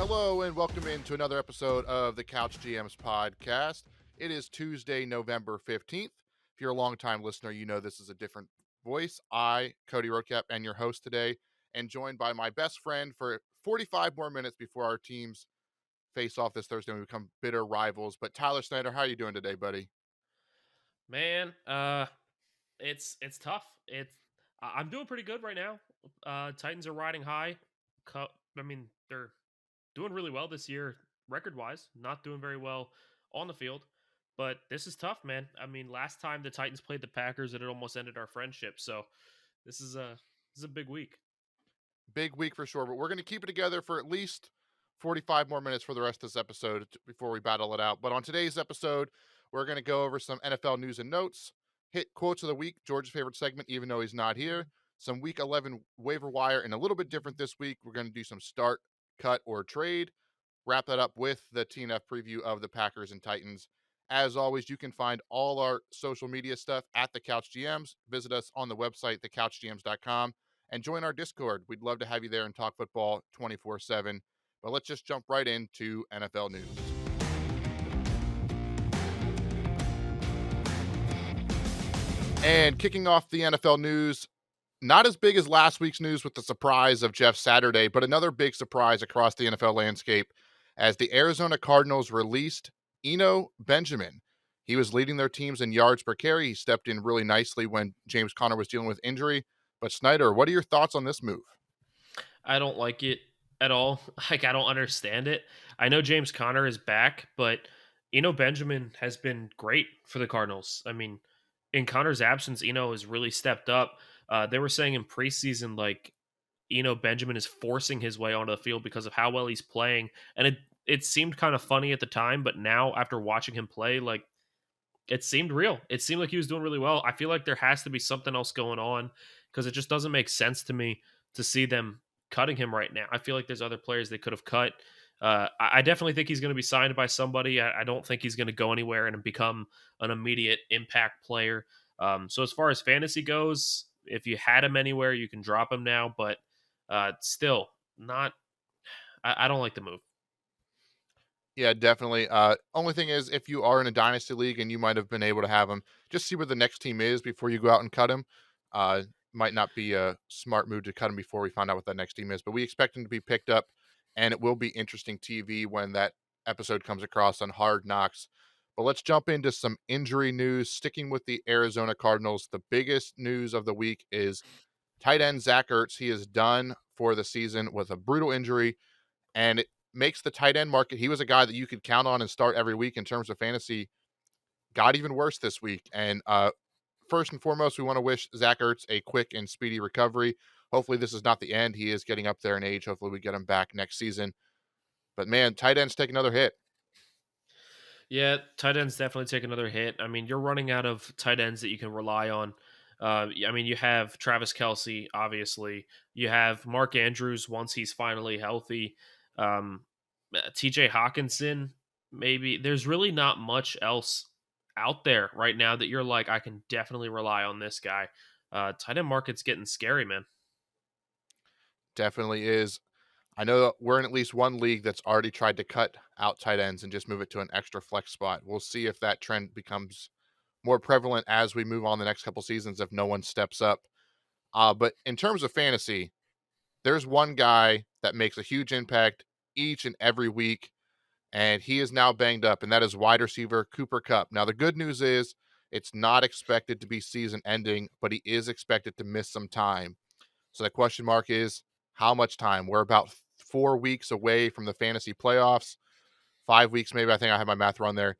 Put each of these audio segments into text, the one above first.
Hello and welcome into another episode of the Couch GMs podcast. It is Tuesday, November 15th. If you're a longtime listener, you know this is a different voice. I, Cody Roadcap, and your host today, and joined by my best friend for 45 more minutes before our teams face off this Thursday and we become bitter rivals. But Tyler Snyder, how are you doing today, buddy? Man, it's tough. I'm doing pretty good right now. Titans are riding high. They're doing really well this year, record wise. Not doing very well on the field, but this is tough, man. I mean, last time the Titans played the Packers, it almost ended our friendship. So this is a big week. Big week for sure, but we're going to keep it together for at least 45 more minutes for the rest of this episode before we battle it out. But on today's episode, we're going to go over some NFL news and notes, hit quotes of the week, George's favorite segment, even though he's not here, some week 11 waiver wire, and a little bit different this week. We're going to do some start, cut, or trade. Wrap that up with the TNF preview of the Packers and Titans. As always, you can find all our social media stuff at the Couch GMs. Visit us on the website, thecouchgms.com, and join our Discord. We'd love to have you there and talk football 24/7. But let's just jump right into NFL news. And kicking off the NFL news, not as big as last week's news with the surprise of Jeff Saturday, but another big surprise across the NFL landscape as the Arizona Cardinals released Eno Benjamin. He was leading their teams in yards per carry. He stepped in really nicely when James Conner was dealing with injury. But Snyder, what are your thoughts on this move? I don't like it at all. Like, I don't understand it. I know James Conner is back, but Benjamin has been great for the Cardinals. I mean, in Conner's absence, has really stepped up. They were saying in preseason, like, Benjamin is forcing his way onto the field because of how well he's playing. And it seemed kind of funny at the time, but now after watching him play, like, it seemed real. It seemed like he was doing really well. I feel like there has to be something else going on because it just doesn't make sense to me to see them cutting him right now. I feel like there's other players they could have cut. I definitely think he's going to be signed by somebody. I don't think he's going to go anywhere and become an immediate impact player. So as far as fantasy goes, if you had him anywhere, you can drop him now. But still, not. I don't like the move. Yeah, definitely. Only thing is, if you are in a dynasty league and you might have been able to have him, just see where the next team is before you go out and cut him. Might not be a smart move to cut him before we find out what that next team is, but we expect him to be picked up, and it will be interesting TV when that episode comes across on Hard Knocks. But let's jump into some injury news. Sticking with the Arizona Cardinals, the biggest news of the week is tight end Zach Ertz. He is done for the season with a brutal injury, and it makes the tight end market. He was a guy that you could count on and start every week in terms of fantasy. Got even worse this week. And first and foremost, we want to wish Zach Ertz a quick and speedy recovery. Hopefully, this is not the end. He is getting up there in age. Hopefully, we get him back next season. But man, tight ends take another hit. Yeah, tight ends definitely take another hit. I mean, you're running out of tight ends that you can rely on. You have Travis Kelsey, obviously. You have Mark Andrews once he's finally healthy. TJ Hawkinson, maybe. There's really not much else out there right now that you're like, I can definitely rely on this guy. Tight end market's getting scary, man. Definitely is. I know that we're in at least one league that's already tried to cut out tight ends and just move it to an extra flex spot. We'll see if that trend becomes more prevalent as we move on the next couple seasons if no one steps up. But in terms of fantasy, there's one guy that makes a huge impact each and every week, and he is now banged up, and that is wide receiver Cooper Kupp. Now, the good news is it's not expected to be season ending, but he is expected to miss some time. So the question mark is how much time? We're about 4 weeks away from the fantasy playoffs. 5 weeks, maybe. I think I have my math wrong there.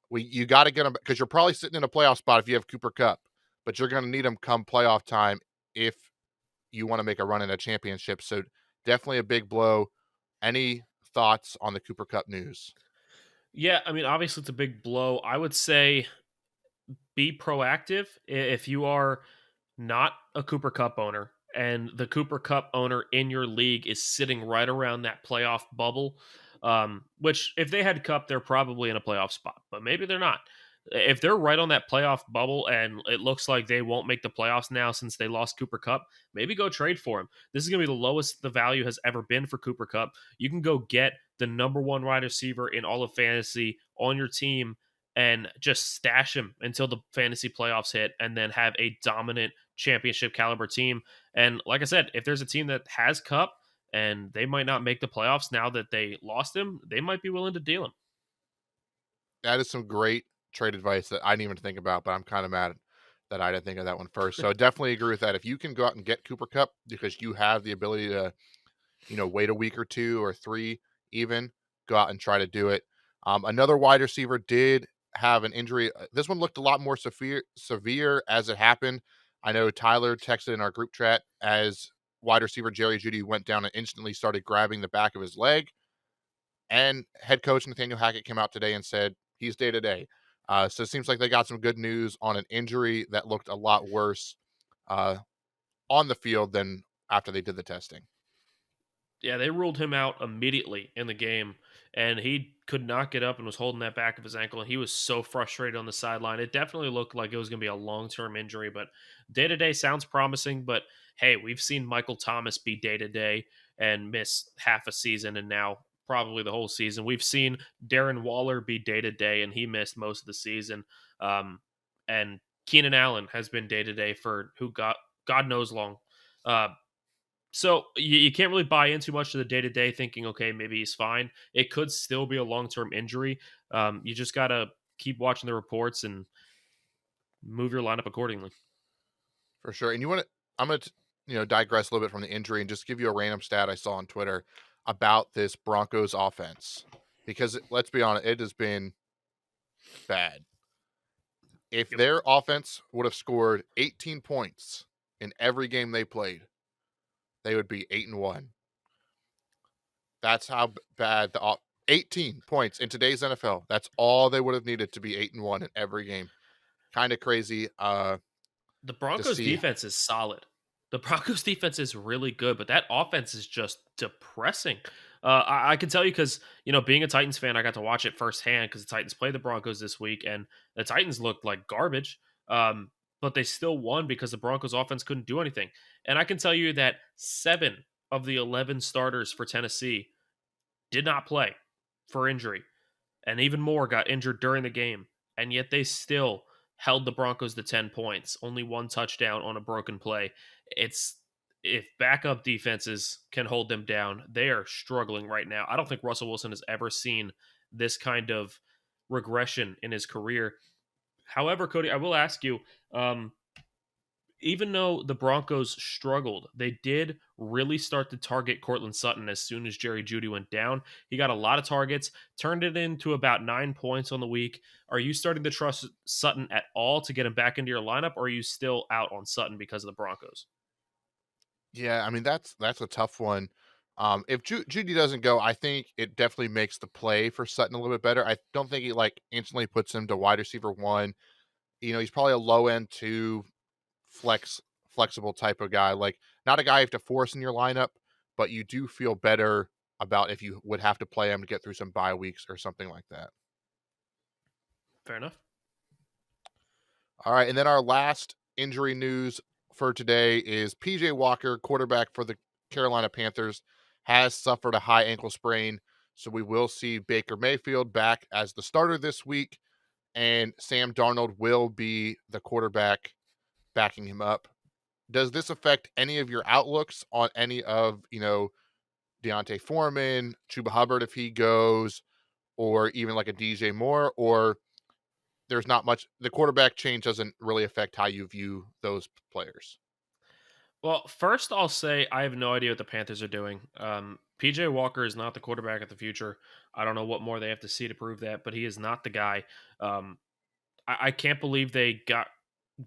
You got to get him because you're probably sitting in a playoff spot if you have Cooper Kupp, but you're going to need him come playoff time if you want to make a run in a championship. So definitely a big blow. Any thoughts on the Cooper Kupp news? Yeah, I mean, obviously it's a big blow. I would say be proactive if you are not a Cooper Cup owner and the Cooper Cup owner in your league is sitting right around that playoff bubble. Which if they had Cup, they're probably in a playoff spot, but maybe they're not. If they're right on that playoff bubble and it looks like they won't make the playoffs now since they lost Cooper Cup, maybe go trade for him. This is going to be the lowest the value has ever been for Cooper Cup. You can go get the number one wide receiver in all of fantasy on your team and just stash him until the fantasy playoffs hit and then have a dominant championship caliber team. And like I said, if there's a team that has Cup and they might not make the playoffs now that they lost him, they might be willing to deal him. That is some great trade advice that I didn't even think about, but I'm kind of mad that I didn't think of that one first. So I definitely agree with that. If you can go out and get Cooper Cup because you have the ability to, wait a week or 2 or 3 even, go out and try to do it. Another wide receiver did have an injury. This one looked a lot more severe as it happened. I know Tyler texted in our group chat as wide receiver Jerry Judy went down and instantly started grabbing the back of his leg. And head coach Nathaniel Hackett came out today and said he's day to day. So it seems like they got some good news on an injury that looked a lot worse uh, on the field than after they did the testing. Yeah, they ruled him out immediately in the game, and he could not get up and was holding that back of his ankle. And he was so frustrated on the sideline. It definitely looked like it was going to be a long term injury, but day to day sounds promising. But hey, we've seen Michael Thomas be day to day and miss half a season, and now probably the whole season. We've seen Darren Waller be day to day, and he missed most of the season. And Keenan Allen has been day to day for who got God knows long. Uh, so you can't really buy in too much to the day to day, thinking, okay, maybe he's fine. It could still be a long term injury. You just gotta keep watching the reports and move your lineup accordingly. For sure. And I'm going to, digress a little bit from the injury and just give you a random stat I saw on Twitter about this Broncos offense. Because let's be honest, it has been bad. If Yep. their offense would have scored 18 points in every game they played, they would be 8-1. That's how bad 18 points in today's NFL. That's all they would have needed to be 8-1 in every game. Kind of crazy The to Broncos see. defense is solid. The Broncos defense is really good, but that offense is just depressing. I can tell you because being a Titans fan, I got to watch it firsthand because the Titans played the Broncos this week, and the Titans looked like garbage. But they still won because the Broncos offense couldn't do anything. And I can tell you that 7 of the 11 starters for Tennessee did not play for injury, and even more got injured during the game, and yet they still held the Broncos to 10 points, only one touchdown on a broken play. It's if backup defenses can hold them down, they are struggling right now. I don't think Russell Wilson has ever seen this kind of regression in his career. However, Cody, I will ask you, even though the Broncos struggled, they did really start to target Cortland Sutton as soon as Jerry Judy went down. He got a lot of targets, turned it into about 9 points on the week. Are you starting to trust Sutton at all to get him back into your lineup, or are you still out on Sutton because of the Broncos? Yeah, I mean that's a tough one. If Judy doesn't go, I think it definitely makes the play for Sutton a little bit better. I don't think he like instantly puts him to wide receiver one. He's probably a low end two flexible type of guy. Like not a guy you have to force in your lineup, but you do feel better about if you would have to play him to get through some bye weeks or something like that. Fair enough. All right, and then our last injury news for today is PJ Walker, quarterback for the Carolina Panthers, has suffered a high ankle sprain. So we will see Baker Mayfield back as the starter this week, and Sam Darnold will be the quarterback backing him up. Does this affect any of your outlooks on any of, Deontay Foreman, Chuba Hubbard if he goes, or even like a DJ Moore, or there's not much the quarterback change doesn't really affect how you view those players? Well, first I'll say I have no idea what the Panthers are doing. PJ Walker is not the quarterback of the future. I don't know what more they have to see to prove that, but he is not the guy. Um, I can't believe they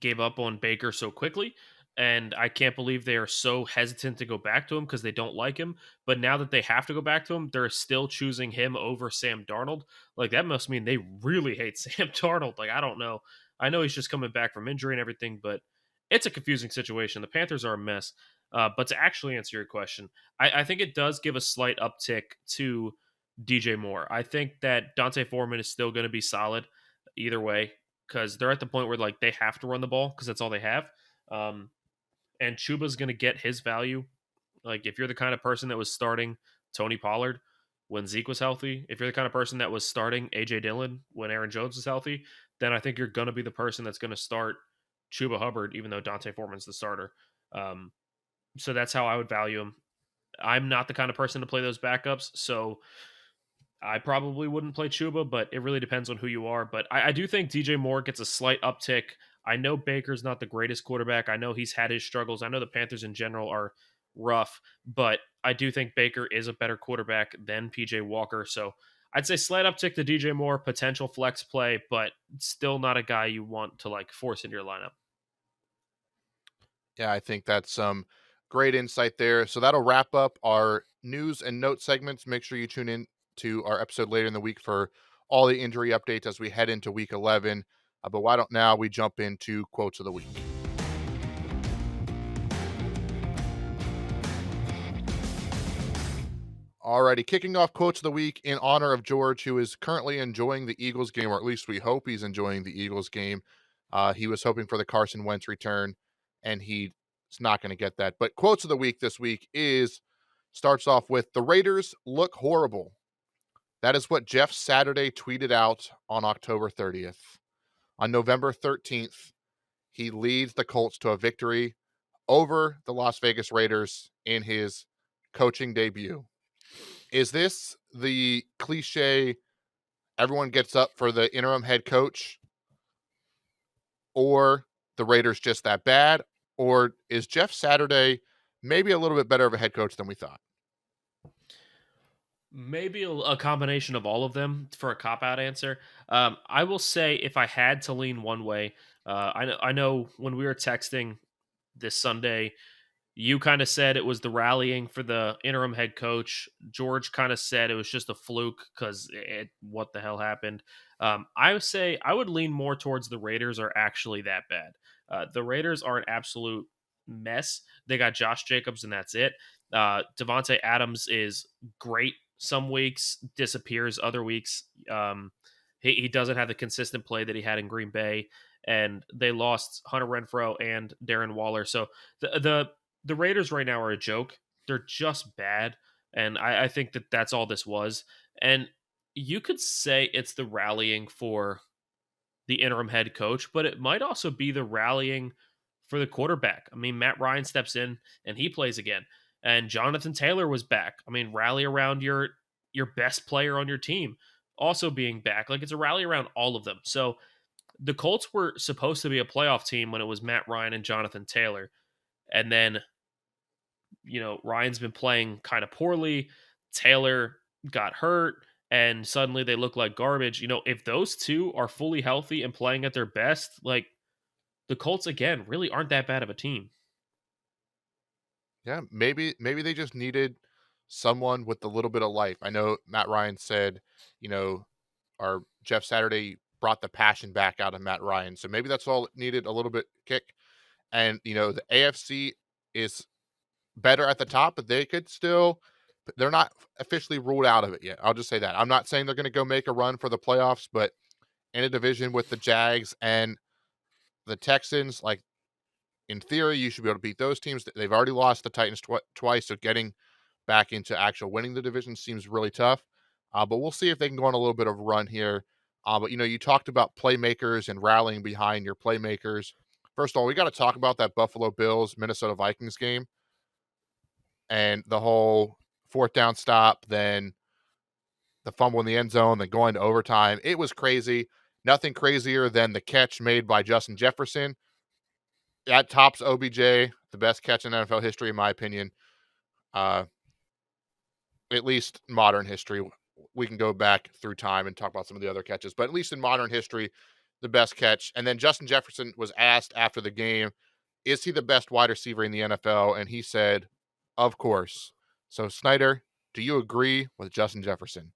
gave up on Baker so quickly. And I can't believe they are so hesitant to go back to him because they don't like him. But now that they have to go back to him, they're still choosing him over Sam Darnold. Like that must mean they really hate Sam Darnold. Like I don't know. I know he's just coming back from injury and everything, but it's a confusing situation. The Panthers are a mess. But to actually answer your question, I think it does give a slight uptick to DJ Moore. I think that Dante Foreman is still going to be solid either way. because they're at the point where like they have to run the ball because that's all they have. Um, and Chuba's going to get his value. Like if you're the kind of person that was starting Tony Pollard when Zeke was healthy, if you're the kind of person that was starting AJ Dillon when Aaron Jones was healthy, then I think you're going to be the person that's going to start Chuba Hubbard, even though Dante Foreman's the starter. Um, so that's how I would value him. I'm not the kind of person to play those backups, so I probably wouldn't play Chuba, but it really depends on who you are. But I do think DJ Moore gets a slight uptick. I know Baker's not the greatest quarterback. I know he's had his struggles. I know the Panthers in general are rough, but I do think Baker is a better quarterback than PJ Walker. So I'd say slight uptick to DJ Moore, potential flex play, but still not a guy you want to like force into your lineup. Yeah, I think that's some great insight there. So that'll wrap up our news and note segments. Make sure you tune in to our episode later in the week for all the injury updates as we head into week 11. But why don't now we jump into quotes of the week? Alrighty, kicking off quotes of the week in honor of George, who is currently enjoying the Eagles game, or at least we hope he's enjoying the Eagles game. He was hoping for the Carson Wentz return, and he's not going to get that. But quotes of the week this week starts off with the Raiders look horrible. That is what Jeff Saturday tweeted out on October 30th. On November 13th, he leads the Colts to a victory over the Las Vegas Raiders in his coaching debut. Is this the cliche everyone gets up for the interim head coach, or the Raiders just that bad, or is Jeff Saturday maybe a little bit better of a head coach than we thought? Maybe a combination of all of them for a cop out answer. I will say if I had to lean one way, I know when we were texting this Sunday, you kind of said it was the rallying for the interim head coach. George kind of said it was just a fluke because what the hell happened. I would say I would lean more towards the Raiders are actually that bad. The Raiders are an absolute mess. They got Josh Jacobs and that's it. Devontae Adams is great some weeks, disappears other weeks. He doesn't have the consistent play that he had in Green Bay, and they lost Hunter Renfro and Darren Waller. So the Raiders right now are a joke. They're just bad, and I think that that's all this was. And you could say it's the rallying for the interim head coach, but it might also be the rallying for the quarterback. I mean, Matt Ryan steps in and he plays again, and Jonathan Taylor was back. I mean, rally around your best player on your team also being back. Like it's a rally around all of them. So the Colts were supposed to be a playoff team when it was Matt Ryan and Jonathan Taylor, and then Ryan's been playing kind of poorly. Taylor got hurt, and suddenly they look like garbage. If those two are fully healthy and playing at their best, like the Colts again really aren't that bad of a team. Yeah, maybe they just needed someone with a little bit of life. I know Matt Ryan said, you know, our Jeff Saturday brought the passion back out of Matt Ryan. So maybe that's all it needed, a little bit kick. And the AFC is better at the top, but they're not officially ruled out of it yet. I'll just say that. I'm not saying they're going to go make a run for the playoffs, but in a division with the Jags and the Texans, like in theory, you should be able to beat those teams. They've already lost the Titans twice, so getting back into actual winning the division seems really tough. But we'll see if they can go on a little bit of a run here. But you talked about playmakers and rallying behind your playmakers. First of all, we got to talk about that Buffalo Bills Minnesota Vikings game and the whole fourth down stop, then the fumble in the end zone, then going to overtime. It was crazy. Nothing crazier than the catch made by Justin Jefferson. That tops OBJ, the best catch in NFL history, in my opinion. Uh, at least modern history. We can go back through time and talk about some of the other catches, but at least in modern history, the best catch. And then Justin Jefferson was asked after the game, is he the best wide receiver in the NFL? And he said, of course. So, Snyder, do you agree with Justin Jefferson?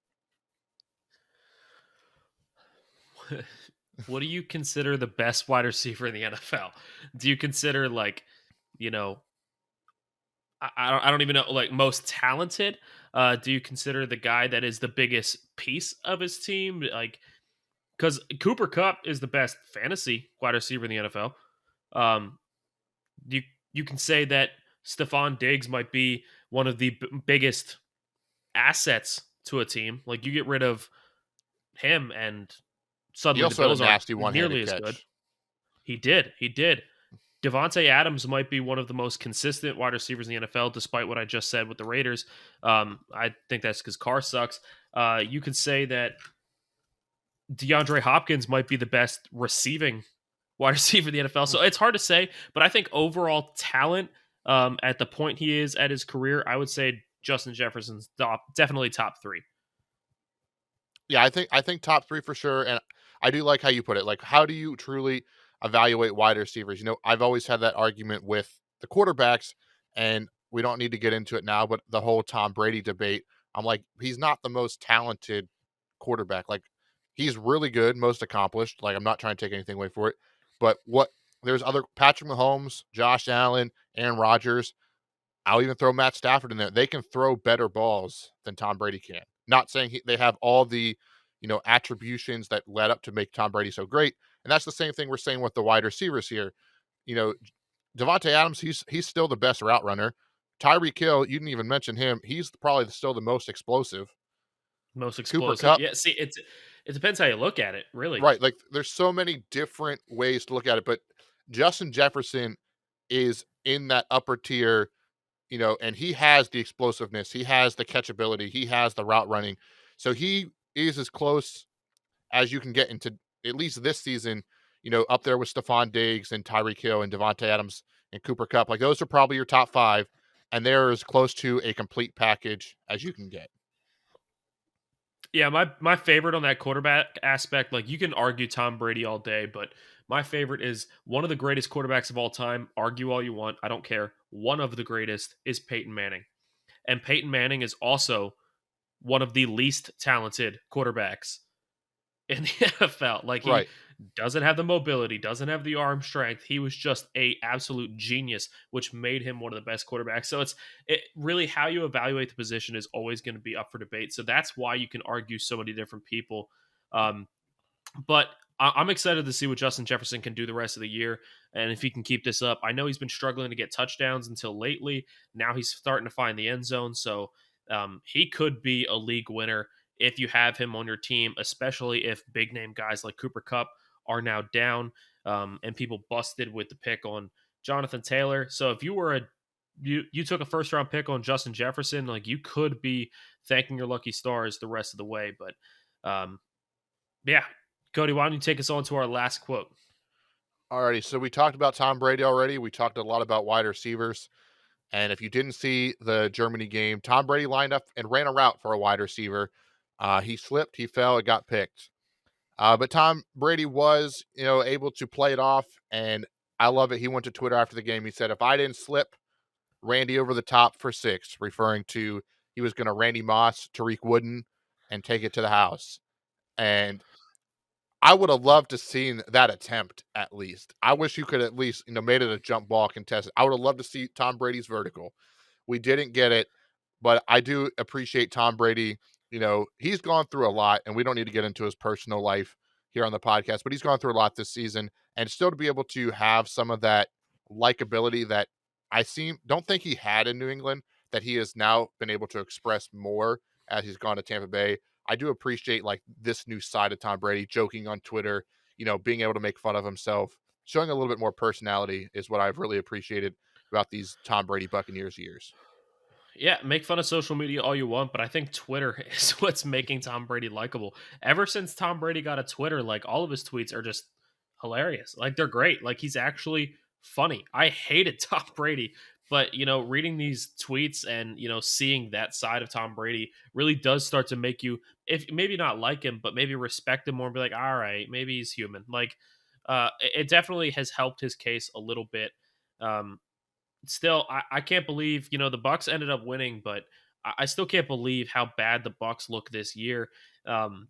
What do you consider the best wide receiver in the NFL? Do you consider like, you know, I don't even know like most talented? Do you consider the guy that is the biggest piece of his team? Like, because Cooper Cup is the best fantasy wide receiver in the NFL. Um, you you can say that Stephon Diggs might be one of the biggest assets to a team. Like you get rid of him, and He suddenly the also had a Bills aren't nasty one-handed nearly as good. catch. He did. Devontae Adams might be one of the most consistent wide receivers in the NFL, despite what I just said with the Raiders. I think that's because Carr sucks. You could say that DeAndre Hopkins might be the best receiving wide receiver in the NFL. So it's hard to say, but I think overall talent at the point he is at his career, I would say Justin Jefferson's definitely top three. Yeah, I think top 3 for sure, and I do like how you put it. Like, how do you truly evaluate wide receivers? I've always had that argument with the quarterbacks, and we don't need to get into it now, but the whole Tom Brady debate, I'm like, he's not the most talented quarterback. Like, he's really good, most accomplished. Like, I'm not trying to take anything away for it, but what there's other Patrick Mahomes, Josh Allen, Aaron Rodgers. I'll even throw Matt Stafford in there. They can throw better balls than Tom Brady can. Not saying they have all the, attributions that led up to make Tom Brady so great. And that's the same thing we're saying with the wide receivers here. You know, Devontae Adams, he's still the best route runner. Tyreek Hill, you didn't even mention him. He's probably still the most explosive. Most Cooper explosive. Cup, Yeah, see, it depends how you look at it, really. right? Like there's so many different ways to look at it, but Justin Jefferson is in that upper tier. And he has the explosiveness, he has the catchability, he has the route running. So he is as close as you can get into at least this season, up there with Stephon Diggs and Tyreek Hill and Devontae Adams and Cooper Cup. Like those are probably your top 5, and they're as close to a complete package as you can get. Yeah, my favorite on that quarterback aspect, like you can argue Tom Brady all day, but my favorite is one of the greatest quarterbacks of all time. Argue all you want, I don't care. One of the greatest is Peyton Manning. And Peyton Manning is also one of the least talented quarterbacks in the NFL. Like he Right. doesn't have the mobility, doesn't have the arm strength. He was just a absolute genius, which made him one of the best quarterbacks. So it really how you evaluate the position is always going to be up for debate. So that's why you can argue so many different people. Um, but I'm excited to see what Justin Jefferson can do the rest of the year. And if he can keep this up, I know he's been struggling to get touchdowns until lately. Now he's starting to find the end zone. So he could be a league winner if you have him on your team, especially if big name guys like Cooper Cup are now down and people busted with the pick on Jonathan Taylor. So if you were you took a first round pick on Justin Jefferson, like you could be thanking your lucky stars the rest of the way. But um, yeah, Cody, why don't you take us on to our last quote? Alrighty. So we talked about Tom Brady already. We talked a lot about wide receivers. And if you didn't see the Germany game, Tom Brady lined up and ran a route for a wide receiver. He slipped, he fell, it got picked. But Tom Brady was, able to play it off, and I love it. He went to Twitter after the game. He said, "If I didn't slip Randy over the top for 6," referring to he was going to Randy Moss, Tariq Wooden, and take it to the house. And I would have loved to seen that attempt at least. I wish you could at least, made it a jump ball contested. I would have loved to see Tom Brady's vertical. We didn't get it, but I do appreciate Tom Brady. He's gone through a lot, and we don't need to get into his personal life here on the podcast, but he's gone through a lot this season, and still to be able to have some of that likability that don't think he had in New England, that he has now been able to express more as he's gone to Tampa Bay. I do appreciate like this new side of Tom Brady, joking on Twitter, being able to make fun of himself, showing a little bit more personality is what I've really appreciated about these Tom Brady Buccaneers years. Yeah, make fun of social media all you want, but I think Twitter is what's making Tom Brady likable. Ever since Tom Brady got a Twitter, like all of his tweets are just hilarious. Like they're great. Like he's actually funny. I hated Tom Brady, but reading these tweets and seeing that side of Tom Brady really does start to make you, if maybe not like him, but maybe respect him more and be like, all right, maybe he's human. Like it definitely has helped his case a little bit. Um, Still, I can't believe the Bucks ended up winning, but I still can't believe how bad the Bucks look this year. Um,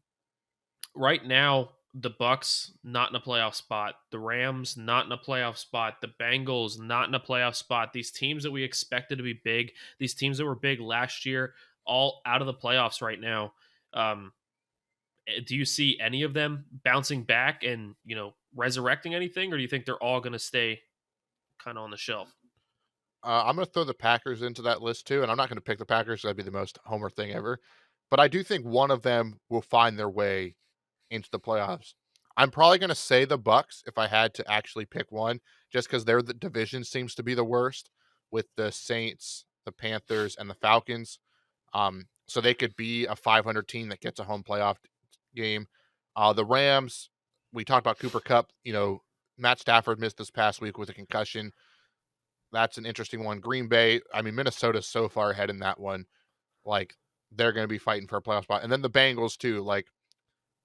right now, the Bucks not in a playoff spot, the Rams not in a playoff spot, the Bengals not in a playoff spot. These teams that we expected to be big, these teams that were big last year, all out of the playoffs right now. Um, Do you see any of them bouncing back and, resurrecting anything, or do you think they're all going to stay kind of on the shelf? I'm gonna throw the Packers into that list too, and I'm not gonna pick the Packers. That'd be the most homer thing ever. But I do think one of them will find their way into the playoffs. I'm probably gonna say the Bucks if I had to actually pick one, just because their the division seems to be the worst with the Saints, the Panthers, and the Falcons. So they could be a 500 team that gets a home playoff game. The Rams, we talked about Cooper Cup. Matt Stafford missed this past week with a concussion. That's an interesting one. Green Bay, I mean, Minnesota's so far ahead in that one. Like, they're going to be fighting for a playoff spot. And then the Bengals too. Like,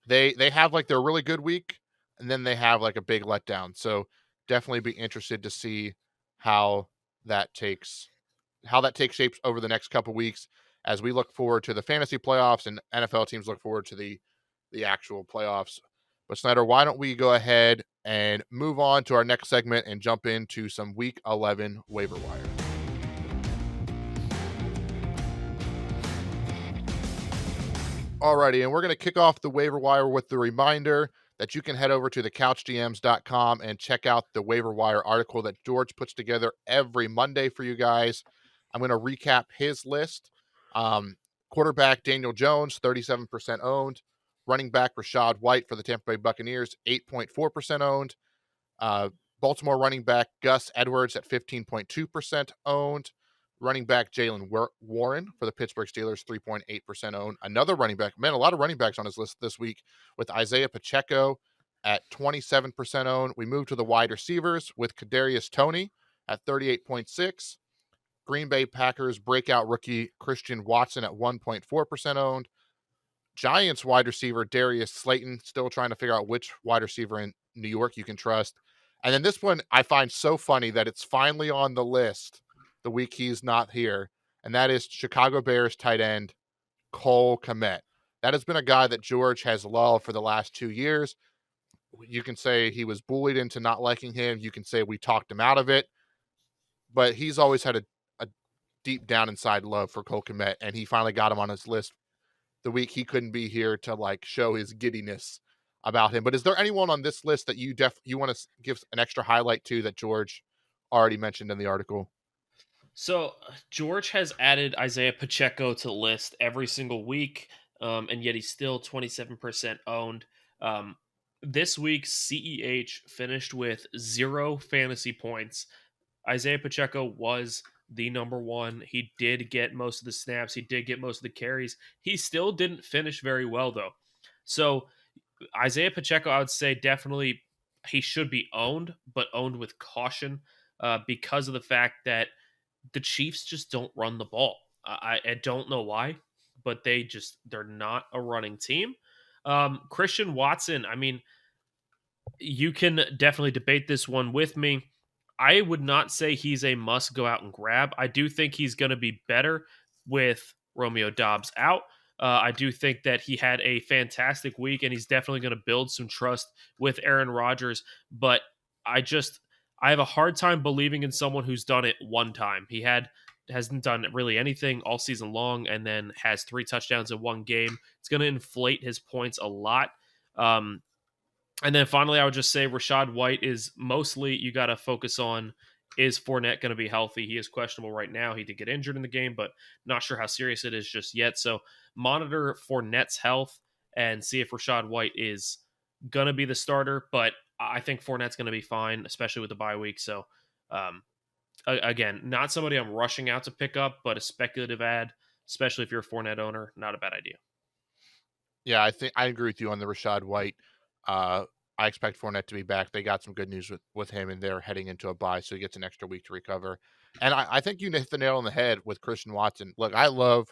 they have like their really good week, and then they have like a big letdown. So definitely be interested to see how that takes how that takes shapes over the next couple weeks as we look forward to the fantasy playoffs and NFL teams look forward to the actual playoffs. But Snyder, why don't we go ahead and move on to our next segment and jump into some Week 11 waiver wire? Alrighty, and we're going to kick off the waiver wire with the reminder that you can head over to thecouchgms.com and check out the waiver wire article that George puts together every Monday for you guys. I'm going to recap his list. Quarterback Daniel Jones, 37% owned. Running back Rashad White for the Tampa Bay Buccaneers, 8.4% owned. Baltimore running back Gus Edwards at 15.2% owned. Running back Jalen Warren for the Pittsburgh Steelers, 3.8% owned. Another running back, man, a lot of running backs on his list this week with Isaiah Pacheco at 27% owned. We move to the wide receivers with Kadarius Toney at 38.6. Green Bay Packers breakout rookie Christian Watson at 1.4% owned. Giants wide receiver Darius Slayton, still trying to figure out which wide receiver in New York you can trust. And then this one I find so funny that it's finally on the list the week he's not here, and that is Chicago Bears tight end Cole Kmet. That has been a guy that George has loved for the last 2 years. You can say he was bullied into not liking him. You can say we talked him out of it, but he's always had a deep down inside love for Cole Kmet, and he finally got him on his list the week he couldn't be here to like show his giddiness about him. But is there anyone on this list that you want to give an extra highlight to that George already mentioned in the article? So George has added Isaiah Pacheco to the list every single week, and yet he's still 27% owned. Um, this week, CEH finished with 0 fantasy points. Isaiah Pacheco was the number one. He did get most of the snaps. He did get most of the carries. He still didn't finish very well, though. So Isaiah Pacheco, I would say definitely he should be owned, but owned with caution because of the fact that the Chiefs just don't run the ball. I don't know why, but they're not a running team. Christian Watson, I mean, you can definitely debate this one with me. I would not say he's a must go out and grab. I do think he's going to be better with Romeo Dobbs out. I do think that he had a fantastic week and he's definitely going to build some trust with Aaron Rodgers. But I have a hard time believing in someone who's done it one time. Hasn't done really anything all season long and then has 3 touchdowns in one game. It's going to inflate his points a lot. Um, and then finally, I would just say Rashad White is mostly you got to focus on is Fournette going to be healthy? He is questionable right now. He did get injured in the game, but not sure how serious it is just yet. So monitor Fournette's health and see if Rashad White is going to be the starter. But I think Fournette's going to be fine, especially with the bye week. So um, again, not somebody I'm rushing out to pick up, but a speculative ad, especially if you're a Fournette owner, not a bad idea. Yeah, I think I agree with you on the Rashad White. Uh, I expect Fournette to be back. They got some good news with him, and they're heading into a bye, so he gets an extra week to recover. And I think you hit the nail on the head with Christian Watson. Look, I love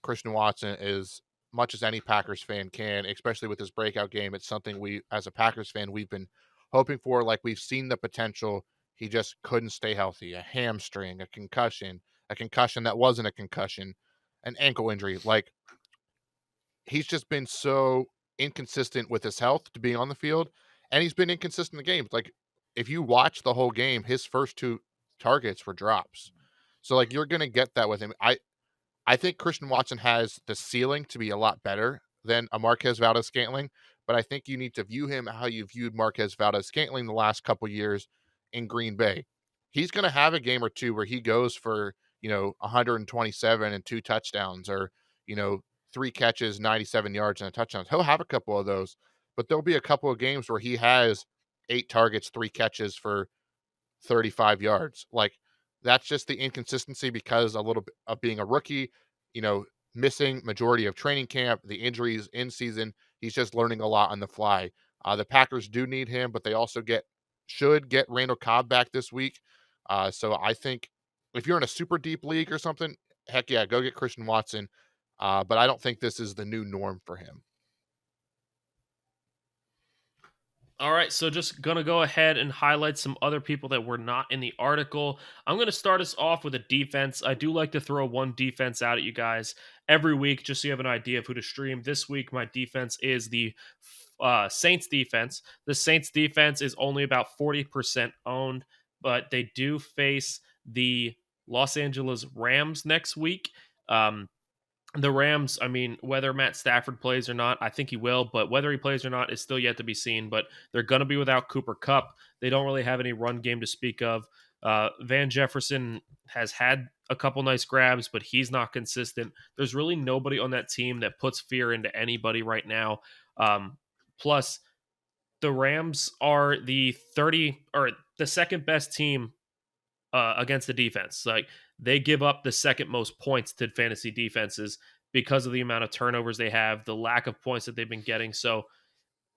Christian Watson as much as any Packers fan can, especially with his breakout game. It's something we, as a Packers fan, we've been hoping for. Like we've seen the potential. He just couldn't stay healthy. A hamstring, a concussion that wasn't a concussion, an ankle injury. Like he's just been so inconsistent with his health to being on the field, and he's been inconsistent in the games. Like if you watch the whole game, his first two targets were drops. So like you're gonna get that with him. I think Christian Watson has the ceiling to be a lot better than a Marquez Valdez-Scantling, but I think you need to view him how you viewed Marquez Valdez-Scantling the last couple years in Green Bay. He's gonna have a game or 2 where he goes for, 127 and 2 touchdowns or, you know, 3 catches, 97 yards, and a touchdown. He'll have a couple of those, but there'll be a couple of games where he has 8 targets, 3 catches for 35 yards. Like, that's just the inconsistency because a little bit of being a rookie, you know, missing majority of training camp, the injuries in season. He's just learning a lot on the fly. The Packers do need him, but they also should get Randall Cobb back this week. So I think if you're in a super deep league or something, heck yeah, go get Christian Watson. But I don't think this is the new norm for him. All right, so just gonna go ahead and highlight some other people that were not in the article. I'm gonna start us off with a defense. I do like to throw one defense out at you guys every week, just so you have an idea of who to stream. This week, my defense is the Saints defense. The Saints defense is only about 40% owned, but they do face the Los Angeles Rams next week. Um, the Rams, I mean, whether Matt Stafford plays or not, I think he will, but whether he plays or not is still yet to be seen. But they're going to be without Cooper Cup. They don't really have any run game to speak of. Van Jefferson has had a couple nice grabs, but he's not consistent. There's really nobody on that team that puts fear into anybody right now. Plus, the Rams are the second best team against the defense. Like, they give up the second most points to fantasy defenses because of the amount of turnovers they have, the lack of points that they've been getting. So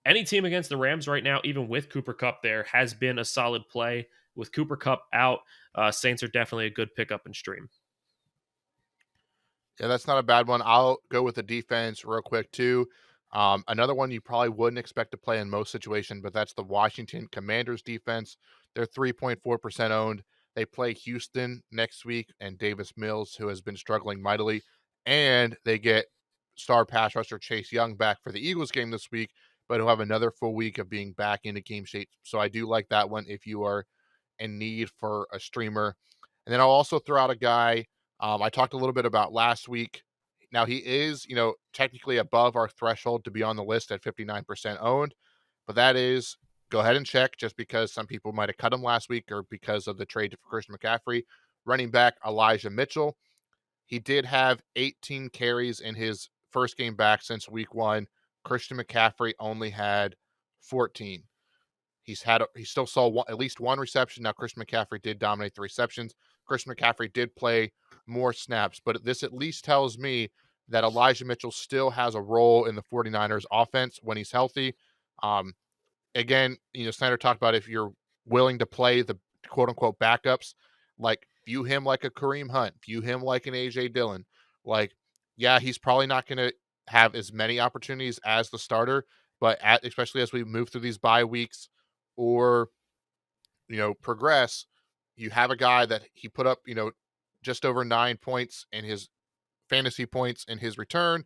any team against the Rams right now, even with Cooper Cup there, has been a solid play. With Cooper Cup out, Saints are definitely a good pickup and stream. Yeah, that's not a bad one. I'll go with the defense real quick too. Another one you probably wouldn't expect to play in most situations, but that's the Washington Commanders defense. They're 3.4% owned. They play Houston next week and Davis Mills, who has been struggling mightily. And they get star pass rusher Chase Young back for the Eagles game this week, but who have another full week of being back into game shape. So I do like that one if you are in need for a streamer. And then I'll also throw out a guy I talked a little bit about last week. Now he is, technically above our threshold to be on the list at 59% owned, but that is go ahead and check just because some people might have cut him last week or because of the trade for Christian McCaffrey. Running back Elijah Mitchell. He did have 18 carries in his first game back since week 1. Christian McCaffrey only had 14. He still saw at least one reception. Now Christian McCaffrey did dominate the receptions. Christian McCaffrey did play more snaps, but this at least tells me that Elijah Mitchell still has a role in the 49ers offense when he's healthy. Um, Again, Snyder talked about if you're willing to play the quote unquote backups, like view him like a Kareem Hunt, view him like an AJ Dillon. Like, yeah, he's probably not going to have as many opportunities as the starter, but especially as we move through these bye weeks or progress, you have a guy that he put up, just over 9 points in his fantasy points in his return.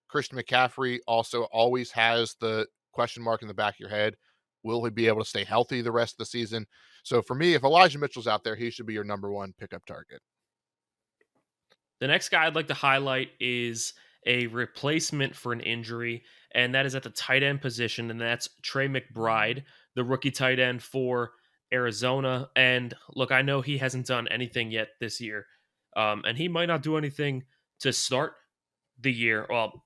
Christian McCaffrey also always has the question mark in the back of your head. Will he be able to stay healthy the rest of the season? So for me, if Elijah Mitchell's out there, he should be your number one pickup target. The next guy I'd like to highlight is a replacement for an injury, and that is at the tight end position, and that's Trey McBride, the rookie tight end for Arizona. And look, I know he hasn't done anything yet this year, and he might not do anything to start the year. Well,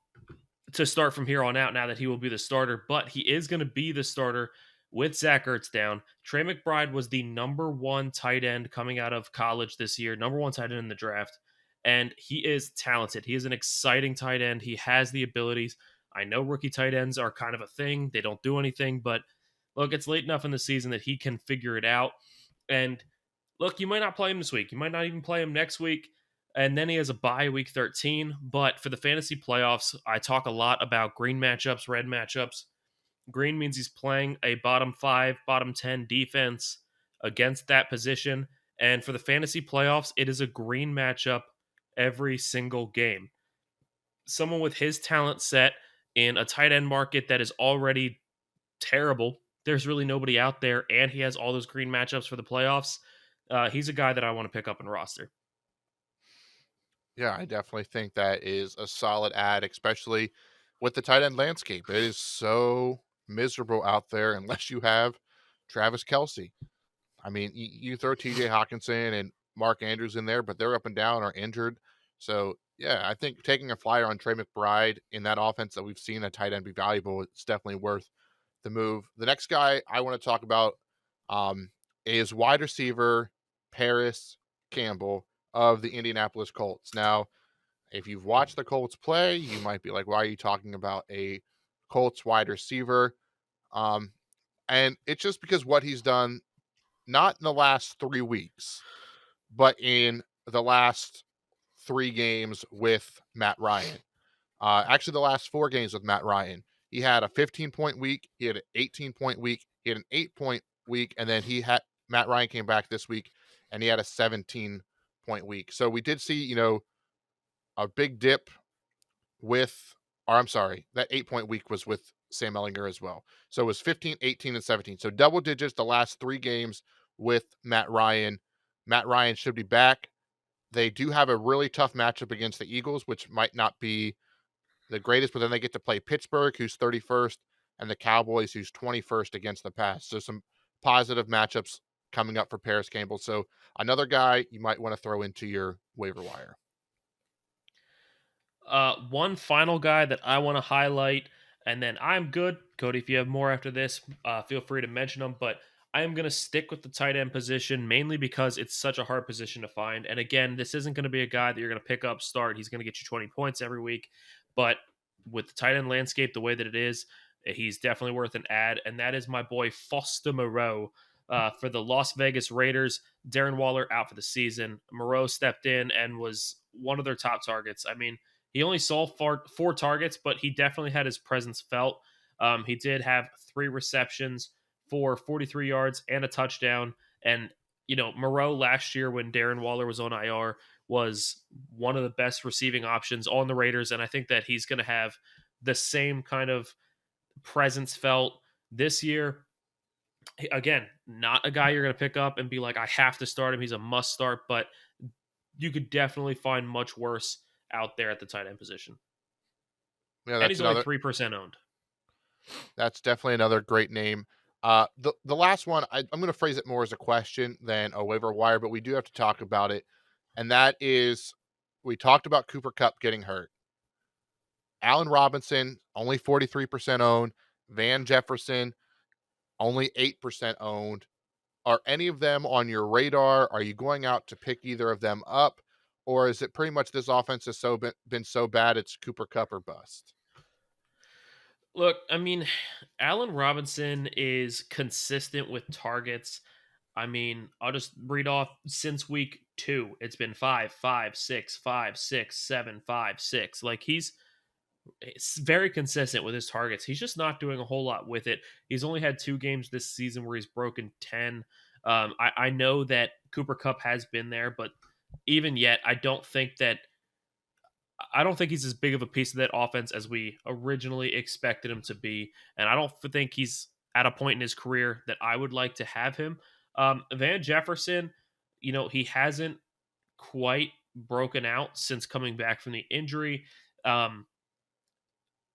to start from here on out, now that he will be the starter, but he is going to be the starter with Zach Ertz down. Trey McBride was the number one tight end coming out of college this year, number one tight end in the draft. And he is talented. He is an exciting tight end. He has the abilities. I know rookie tight ends are kind of a thing. They don't do anything, but look, it's late enough in the season that he can figure it out. And look, you might not play him this week. You might not even play him next week. And then he has a bye week 13. But for the fantasy playoffs, I talk a lot about green matchups, red matchups. Green means he's playing a bottom 5, bottom 10 defense against that position. And for the fantasy playoffs, it is a green matchup every single game. Someone with his talent set in a tight end market that is already terrible. There's really nobody out there, and he has all those green matchups for the playoffs. He's a guy that I want to pick up and roster. Yeah, I definitely think that is a solid ad, especially. with the tight end landscape. It is so miserable out there unless you have Travis Kelsey. I mean, you throw TJ Hawkinson and Mark Andrews in there, but they're up and down or injured. So, yeah, I think taking a flyer on Trey McBride in that offense that we've seen a tight end be valuable, it's definitely worth the move. The next guy I want to talk about um, is wide receiver Paris Campbell of the Indianapolis Colts. Now, if you've watched the Colts play, you might be like, why are you talking about a Colts wide receiver? Um, and it's just because what he's done, not in the last 3 weeks, but in the last 3 games with Matt Ryan. Actually, the last 4 games with Matt Ryan. He had a 15-point week, he had an 18-point week, he had an 8-point week, and then he had Matt Ryan came back this week and he had a 17-point week. So we did see, a big dip with, or I'm sorry, that 8-point week was with Sam Ellinger as well. So it was 15, 18, and 17. So double digits the last 3 games with Matt Ryan. Matt Ryan should be back. They do have a really tough matchup against the Eagles, which might not be the greatest, but then they get to play Pittsburgh, who's 31st, and the Cowboys, who's 21st against the pass. So some positive matchups coming up for Paris Campbell. So another guy you might want to throw into your waiver wire. One final guy that I want to highlight, and then I'm good. Cody, if you have more after this, feel free to mention them. But I am going to stick with the tight end position mainly because it's such a hard position to find. And again, this isn't going to be a guy that you're going to pick up, start. He's going to get you 20 points every week. But with the tight end landscape the way that it is, he's definitely worth an ad. And that is my boy Foster Moreau. For the Las Vegas Raiders, Darren Waller out for the season. Moreau stepped in and was one of their top targets. I mean, he only saw four targets, but he definitely had his presence felt. He did have 3 receptions for 43 yards and a touchdown. And, Moreau last year when Darren Waller was on IR was one of the best receiving options on the Raiders. And I think that he's going to have the same kind of presence felt this year. Again, not a guy you're going to pick up and be like, I have to start him. He's a must start, but you could definitely find much worse out there at the tight end position. Yeah, And that's he's only another 3% owned. That's definitely another great name. The last one, I'm going to phrase it more as a question than a waiver wire, but we do have to talk about it, and that is we talked about Cooper Cup getting hurt. Allen Robinson only 43% owned. Van Jefferson only 8% owned. Are any of them on your radar? Are you going out to pick either of them up, or is it pretty much this offense has been so bad it's Cooper Cup or bust? Look, I mean, Allen Robinson is consistent with targets. I mean, I'll just read off since week 2. It's been 5, 5, 6, 5, 6, 7, 5, 6. Like it's very consistent with his targets. He's just not doing a whole lot with it. He's only had 2 games this season where he's broken 10. I know that Cooper Cup has been there, but even yet, I don't think he's as big of a piece of that offense as we originally expected him to be, and I don't think he's at a point in his career that I would like to have him. Van Jefferson, he hasn't quite broken out since coming back from the injury. Um,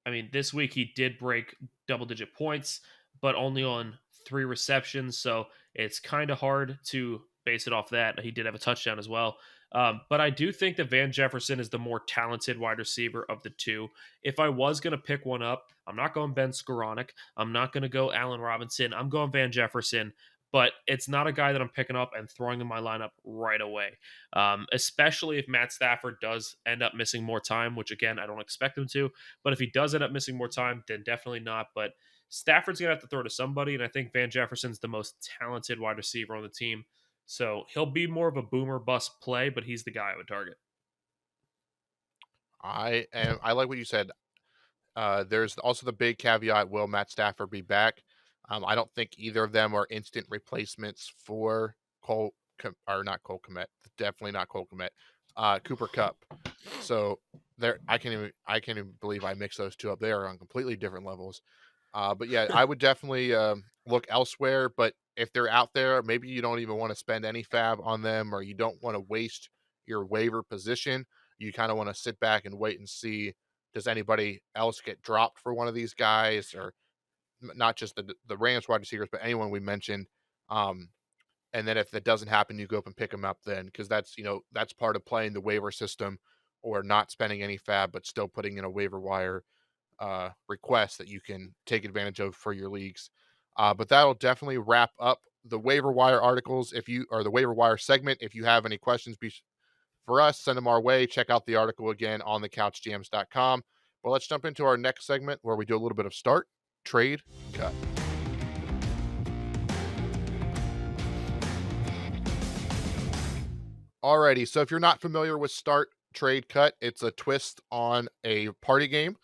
I mean, this week he did break double digit points, but only on 3 receptions. So it's kind of hard to base it off that. He did have a touchdown as well. But I do think that Van Jefferson is the more talented wide receiver of the two. If I was going to pick one up, I'm not going Ben Skoranek. I'm not going to go Allen Robinson. I'm going Van Jefferson. But it's not a guy that I'm picking up and throwing in my lineup right away, especially if Matt Stafford does end up missing more time, which again, I don't expect him to. But if he does end up missing more time, then definitely not. But Stafford's going to have to throw to somebody. And I think Van Jefferson's the most talented wide receiver on the team. So he'll be more of a boomer bust play, but he's the guy I would target. I like what you said. There's also the big caveat: will Matt Stafford be back? I don't think either of them are instant replacements for or not Cole Komet. Definitely not Cole Komet. Cooper Cup. So there, I can't even believe I mixed those two up. They are on completely different levels. But yeah, I would definitely look elsewhere. But if they're out there, maybe you don't even want to spend any fab on them, or you don't want to waste your waiver position. You kind of want to sit back and wait and see does anybody else get dropped for one of these guys, or not just the Rams wide receivers, but anyone we mentioned. Um, and then if that doesn't happen, you go up and pick them up then, because that's part of playing the waiver system, or not spending any fab, but still putting in a waiver wire request that you can take advantage of for your leagues. But that'll definitely wrap up the waiver wire articles. If you or the waiver wire segment, if you have any questions for us, send them our way. Check out the article again on the couchgms.com. But let's jump into our next segment where we do a little bit of start, trade, cut. Alrighty, so if you're not familiar with start, trade, cut, it's a twist on a party game.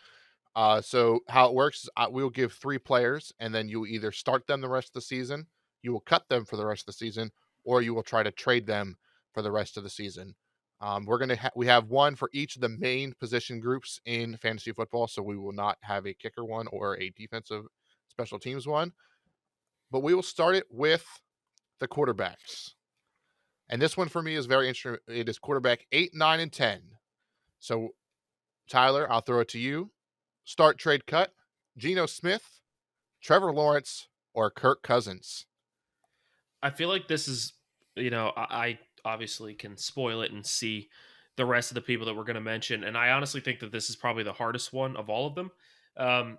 So how it works is we'll give 3 players, and then you either start them the rest of the season, you will cut them for the rest of the season, or you will try to trade them for the rest of the season. We have one for each of the main position groups in fantasy football, so we will not have a kicker one or a defensive special teams one, but we will start it with the quarterbacks. And this one for me is very interesting. It is quarterback 8, 9, and 10. So Tyler, I'll throw it to you. Start, trade, cut. Geno Smith, Trevor Lawrence, or Kirk Cousins? I feel like this is, I obviously can spoil it and see the rest of the people that we're going to mention. And I honestly think that this is probably the hardest one of all of them. Um,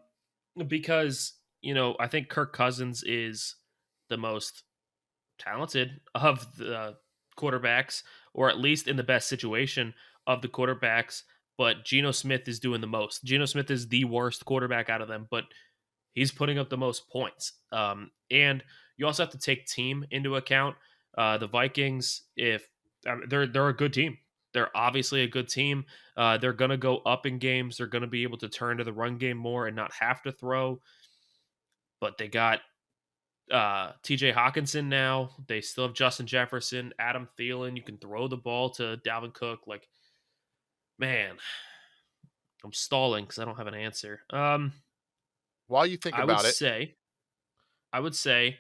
because, I think Kirk Cousins is the most talented of the quarterbacks, or at least in the best situation of the quarterbacks. But Geno Smith is doing the most. Geno Smith is the worst quarterback out of them, but he's putting up the most points. And you also have to take team into account. The Vikings, if they're a good team, they're obviously a good team. They're going to go up in games. They're going to be able to turn to the run game more and not have to throw. But they got TJ Hawkinson now. They still have Justin Jefferson, Adam Thielen. You can throw the ball to Dalvin Cook. Like, man, I'm stalling because I don't have an answer. While you think I would about it, say, I would say,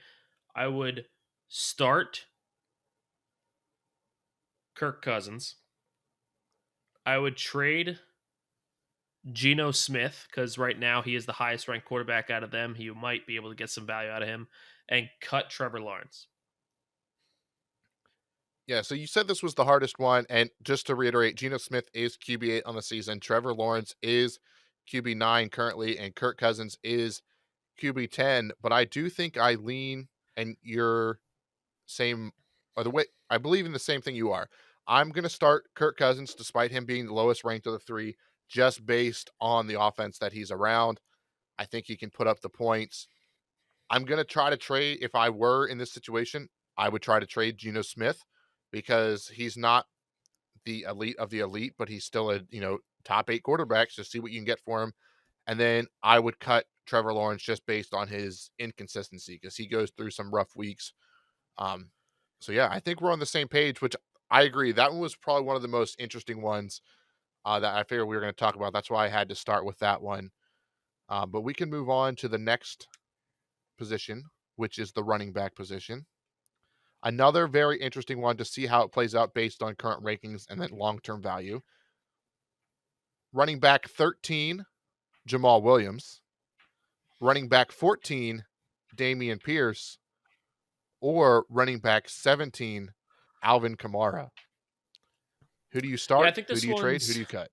I would start Kirk Cousins. I would trade Geno Smith because right now he is the highest ranked quarterback out of them. He might be able to get some value out of him, and cut Trevor Lawrence. yeah, so you said this was the hardest one. And just to reiterate, Geno Smith is QB8 on the season. Trevor Lawrence is QB9 currently, and Kirk Cousins is QB10. But I do think I lean, and you're same, or the way I believe in the same thing you are. I'm going to start Kirk Cousins despite him being the lowest ranked of the 3, just based on the offense that he's around. I think he can put up the points. I'm going to try to trade. If I were in this situation, I would try to trade Geno Smith, because he's not the elite of the elite, but he's still a, top 8 quarterbacks. Just see what you can get for him. And then I would cut Trevor Lawrence just based on his inconsistency, because he goes through some rough weeks. Um, so yeah, I think we're on the same page, which I agree. That one was probably one of the most interesting ones that I figured we were going to talk about. That's why I had to start with that one. But we can move on to the next position, which is the running back position. Another very interesting one to see how it plays out based on current rankings and then long-term value. Running back 13, Jamal Williams. Running back 14, Damian Pierce. Or running back 17, Alvin Kamara. Who do you Yeah, I start? think Who this do you trade? Who one's do you cut?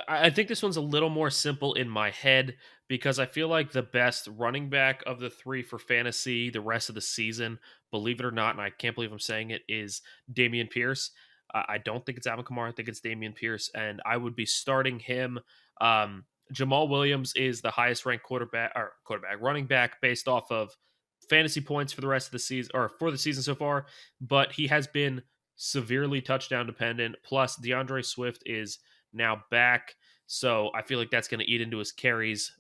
I think this one's a little more simple in my head because I feel like the best running back of the 3 for fantasy the rest of the season, believe it or not, and I can't believe I'm saying it, is Damian Pierce. I don't think it's Alvin Kamara. I think it's Damian Pierce, and I would be starting him. Jamal Williams is the highest ranked quarterback running back based off of fantasy points for the rest of the season, or for the season so far, but he has been severely touchdown dependent. Plus, DeAndre Swift is now back. So I feel like that's going to eat into his carries.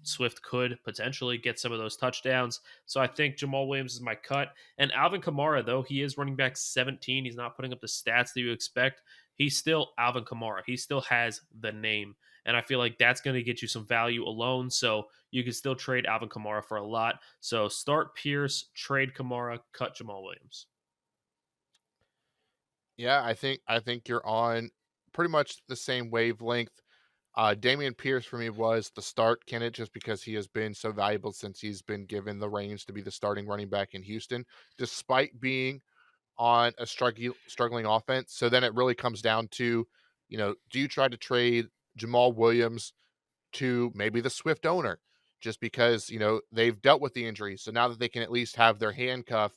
Swift could potentially get some of those touchdowns. So I think Jamal Williams is my cut. And Alvin Kamara, though he is running back 17, he's not putting up the stats that you expect. He's still Alvin Kamara. He still has the name. And I feel like that's going to get you some value alone. So you can still trade Alvin Kamara for a lot. So start Pierce, trade Kamara, cut Jamal Williams. Yeah, I think you're on pretty much the same wavelength. Damian Pierce for me was the start candidate just because he has been so valuable since he's been given the reins to be the starting running back in Houston, despite being on a struggling offense. So then it really comes down to, do you try to trade Jamal Williams to maybe the Swift owner just because, they've dealt with the injury. So now that they can at least have their handcuff,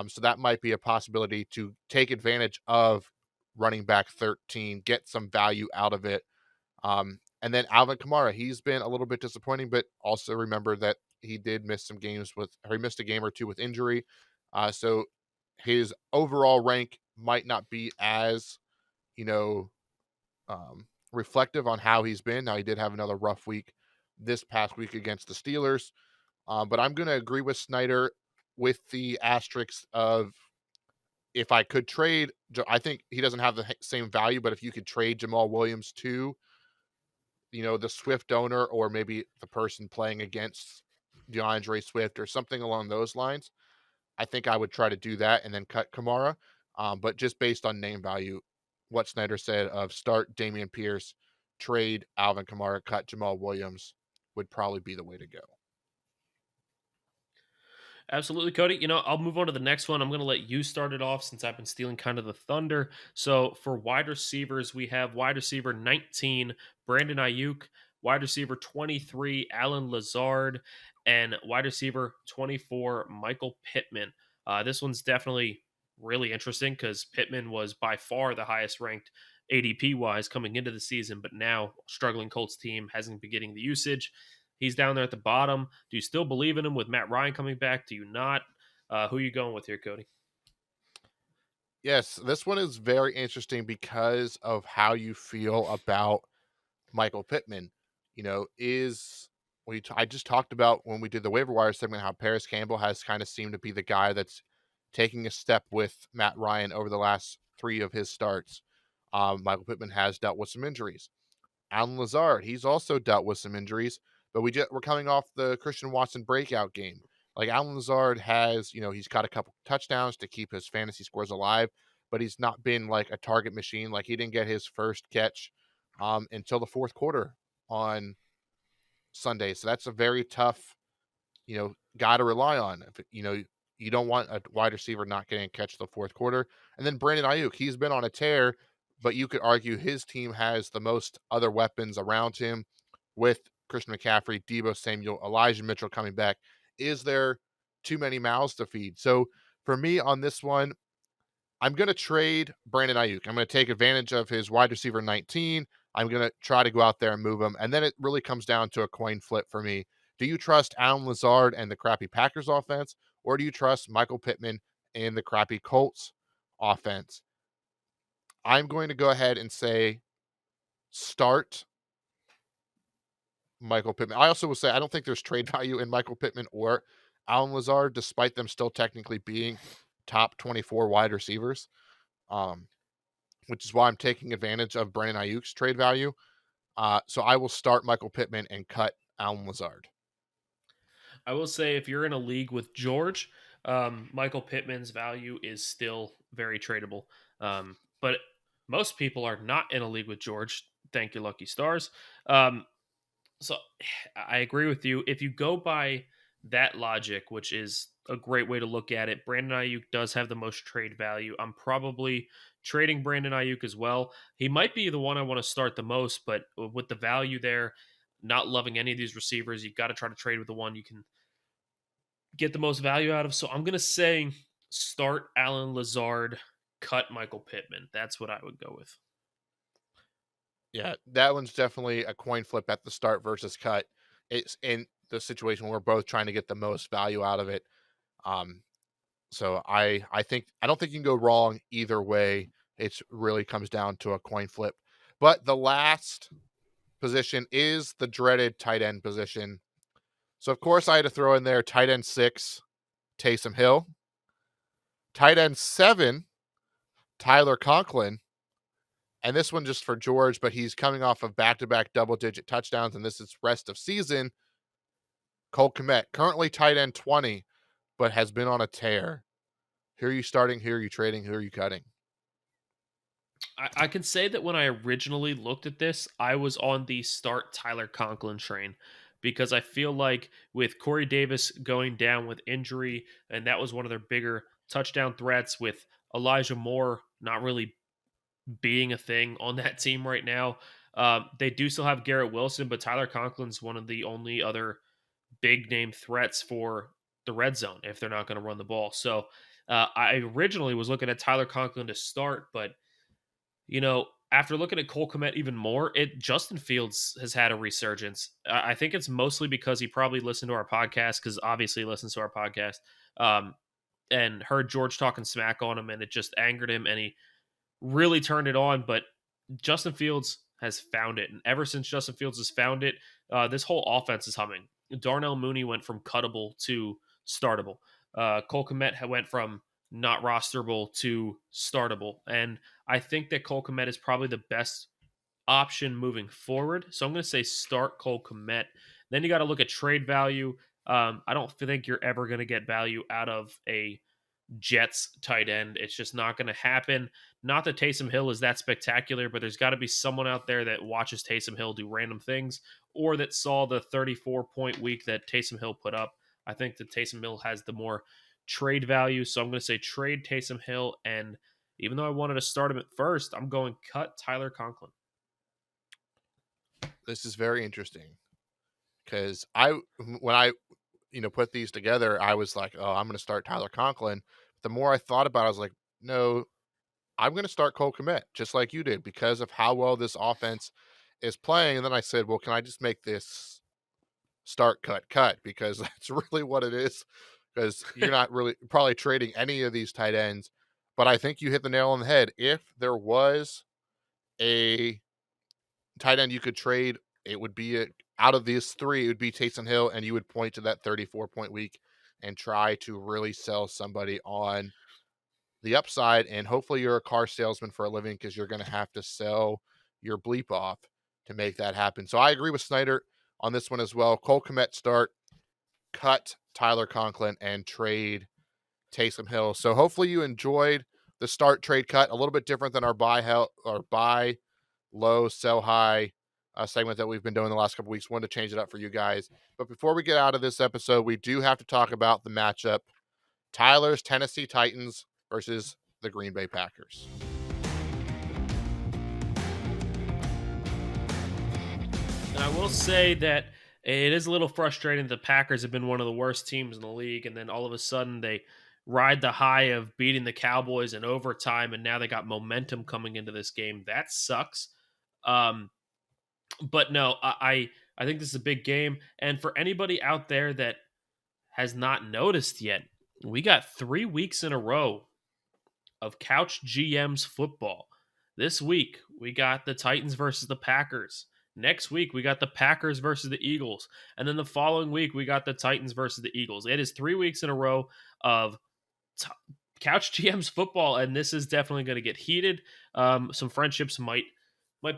so that might be a possibility to take advantage of running back 13, get some value out of it. And then Alvin Kamara, he's been a little bit disappointing, but also remember that he did miss some games or he missed a game or two with injury. So his overall rank might not be as, you know, reflective on how he's been. Now, he did have another rough week this past week against the Steelers. But I'm going to agree with Snyder with the asterisks of if I could trade, I think he doesn't have the same value, but if you could trade Jamal Williams to, the Swift owner or maybe the person playing against DeAndre Swift or something along those lines, I think I would try to do that and then cut Kamara. But just based on name value, what Snyder said of start Damian Pierce, trade Alvin Kamara, cut Jamal Williams would probably be the way to go. Absolutely, Cody. I'll move on to the next one. I'm going to let you start it off since I've been stealing kind of the thunder. So for wide receivers, we have wide receiver 19, Brandon Ayuk, wide receiver 23, Alan Lazard, and wide receiver 24, Michael Pittman. This one's definitely really interesting because Pittman was by far the highest ranked ADP wise coming into the season, but now struggling Colts team hasn't been getting the usage. He's down there at the bottom. Do you still believe in him with Matt Ryan coming back? Do you not? Who are you going with here, Cody? Yes, this one is very interesting because of how you feel about Michael Pittman. Is I just talked about when we did the waiver wire segment how Paris Campbell has kind of seemed to be the guy that's taking a step with Matt Ryan over the last three of his starts. Michael Pittman has dealt with some injuries. Alan Lazard, he's also dealt with some injuries, but we're coming off the Christian Watson breakout game. Like Alan Lazard has, he's got a couple touchdowns to keep his fantasy scores alive, but he's not been like a target machine. Like he didn't get his first catch until the fourth quarter on Sunday. So that's a very tough, guy to rely on. If, you don't want a wide receiver not getting a catch the fourth quarter. And then Brandon Ayuk, he's been on a tear, but you could argue his team has the most other weapons around him with Christian McCaffrey, Debo Samuel, Elijah Mitchell coming back. Is there too many mouths to feed? So for me on this one, I'm going to trade Brandon Ayuk. I'm going to take advantage of his wide receiver 19. I'm going to try to go out there and move him. And then it really comes down to a coin flip for me. Do you trust Alan Lazard and the crappy Packers offense, or do you trust Michael Pittman and the crappy Colts offense? I'm going to go ahead and say start Michael Pittman. I also will say I don't think there's trade value in Michael Pittman or Alan Lazard, despite them still technically being top 24 wide receivers. Um, which is why I'm taking advantage of Brandon Ayuk's trade value. So I will start Michael Pittman and cut Alan Lazard. I will say if you're in a league with George, Michael Pittman's value is still very tradable. But most people are not in a league with George. Thank you, lucky stars. So I agree with you. If you go by that logic, which is a great way to look at it, Brandon Ayuk does have the most trade value. I'm probably trading Brandon Ayuk as well. He might be the one I want to start the most, but with the value there, not loving any of these receivers, you've got to try to trade with the one you can get the most value out of. So I'm going to say start Alan Lazard, cut Michael Pittman. That's what I would go with. Yeah, that one's definitely a coin flip at the start versus cut. It's in the situation where we're both trying to get the most value out of it. Um, so I don't think you can go wrong either way. It really comes down to a coin flip. But the last position is the dreaded tight end position. So of course I had to throw in there tight end 6, Taysom Hill. Tight end 7, Tyler Conklin. And this one just for George, but he's coming off of back-to-back double-digit touchdowns, and this is rest of season. Cole Kmet, currently tight end 20, but has been on a tear. Who are you starting? Who are you trading? Who are you cutting? I can say that when I originally looked at this, I was on the start Tyler Conklin train because I feel like with Corey Davis going down with injury, and that was one of their bigger touchdown threats, with Elijah Moore not really being a thing on that team right now. They do still have Garrett Wilson, but Tyler Conklin's one of the only other big name threats for the red zone if they're not going to run the ball. So I originally was looking at Tyler Conklin to start, but after looking at Cole Kmet even more, it Justin Fields has had a resurgence. I think it's mostly because he probably listened to our podcast because obviously he listens to our podcast, um, and heard George talking smack on him, and it just angered him, and he really turned it on. But Justin Fields has found it, and ever since Justin Fields has found it, this whole offense is humming. Darnell Mooney went from cuttable to startable. Cole Kmet went from not rosterable to startable, and I think that Cole Kmet is probably the best option moving forward. So I'm going to say start Cole Kmet. Then you got to look at trade value. I don't think you're ever going to get value out of a Jets tight end. It's just not going to happen. Not that Taysom Hill is that spectacular, but there's got to be someone out there that watches Taysom Hill do random things or that saw the 34-point week that Taysom Hill put up. I think that Taysom Hill has the more trade value. So I'm going to say trade Taysom Hill. And even though I wanted to start him at first, I'm going cut Tyler Conklin. This is very interesting because when I put these together, I was like, oh, I'm going to start Tyler Conklin. The more I thought about it, I was like, no, I'm going to start Cole Kmet just like you did because of how well this offense is playing. And then I said, well, can I just make this start cut because that's really what it is because you're not really probably trading any of these tight ends. But I think you hit the nail on the head. If there was a tight end you could trade, it would be out of these three, it would be Taysom Hill, and you would point to that 34-point week and try to really sell somebody on the upside. And hopefully you're a car salesman for a living because you're going to have to sell your bleep off to make that happen. So I agree with Snyder on this one as well. Cole Kmet start, cut Tyler Conklin, and trade Taysom Hill. So hopefully you enjoyed the start, trade, cut. A little bit different than our buy low, sell high segment that we've been doing the last couple weeks. Wanted to change it up for you guys. But before we get out of this episode, we do have to talk about the matchup. Tyler's Tennessee Titans versus the Green Bay Packers. And I will say that it is a little frustrating. The Packers have been one of the worst teams in the league, and then all of a sudden they ride the high of beating the Cowboys in overtime, and now they got momentum coming into this game. That sucks. Um, but no, I think this is a big game, and for anybody out there that has not noticed yet, we got 3 weeks in a row of Couch GMs football. This week, we got the Titans versus the Packers. Next week, we got the Packers versus the Eagles. And then the following week, we got the Titans versus the Eagles. It is 3 weeks in a row of t- Couch GMs football, and this is definitely going to get heated. Some friendships might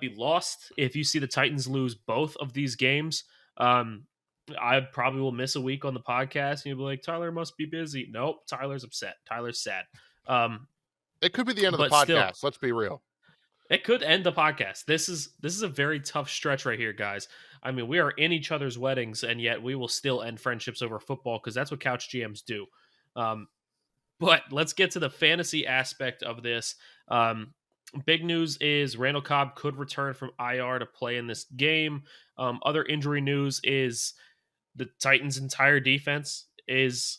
be lost if you see the Titans lose both of these games. I probably will miss a week on the podcast, and you'll be like, Tyler must be busy. Nope, Tyler's upset. Tyler's sad. It could be the end of the But still, podcast. Let's be real. it could end the podcast. This is a very tough stretch right here, guys. I mean, we are in each other's weddings, and yet we will still end friendships over football because that's what Couch GMs do. Um, but let's get to the fantasy aspect of this. Big news is Randall Cobb could return from IR to play in this game. Other injury news is the Titans' entire defense is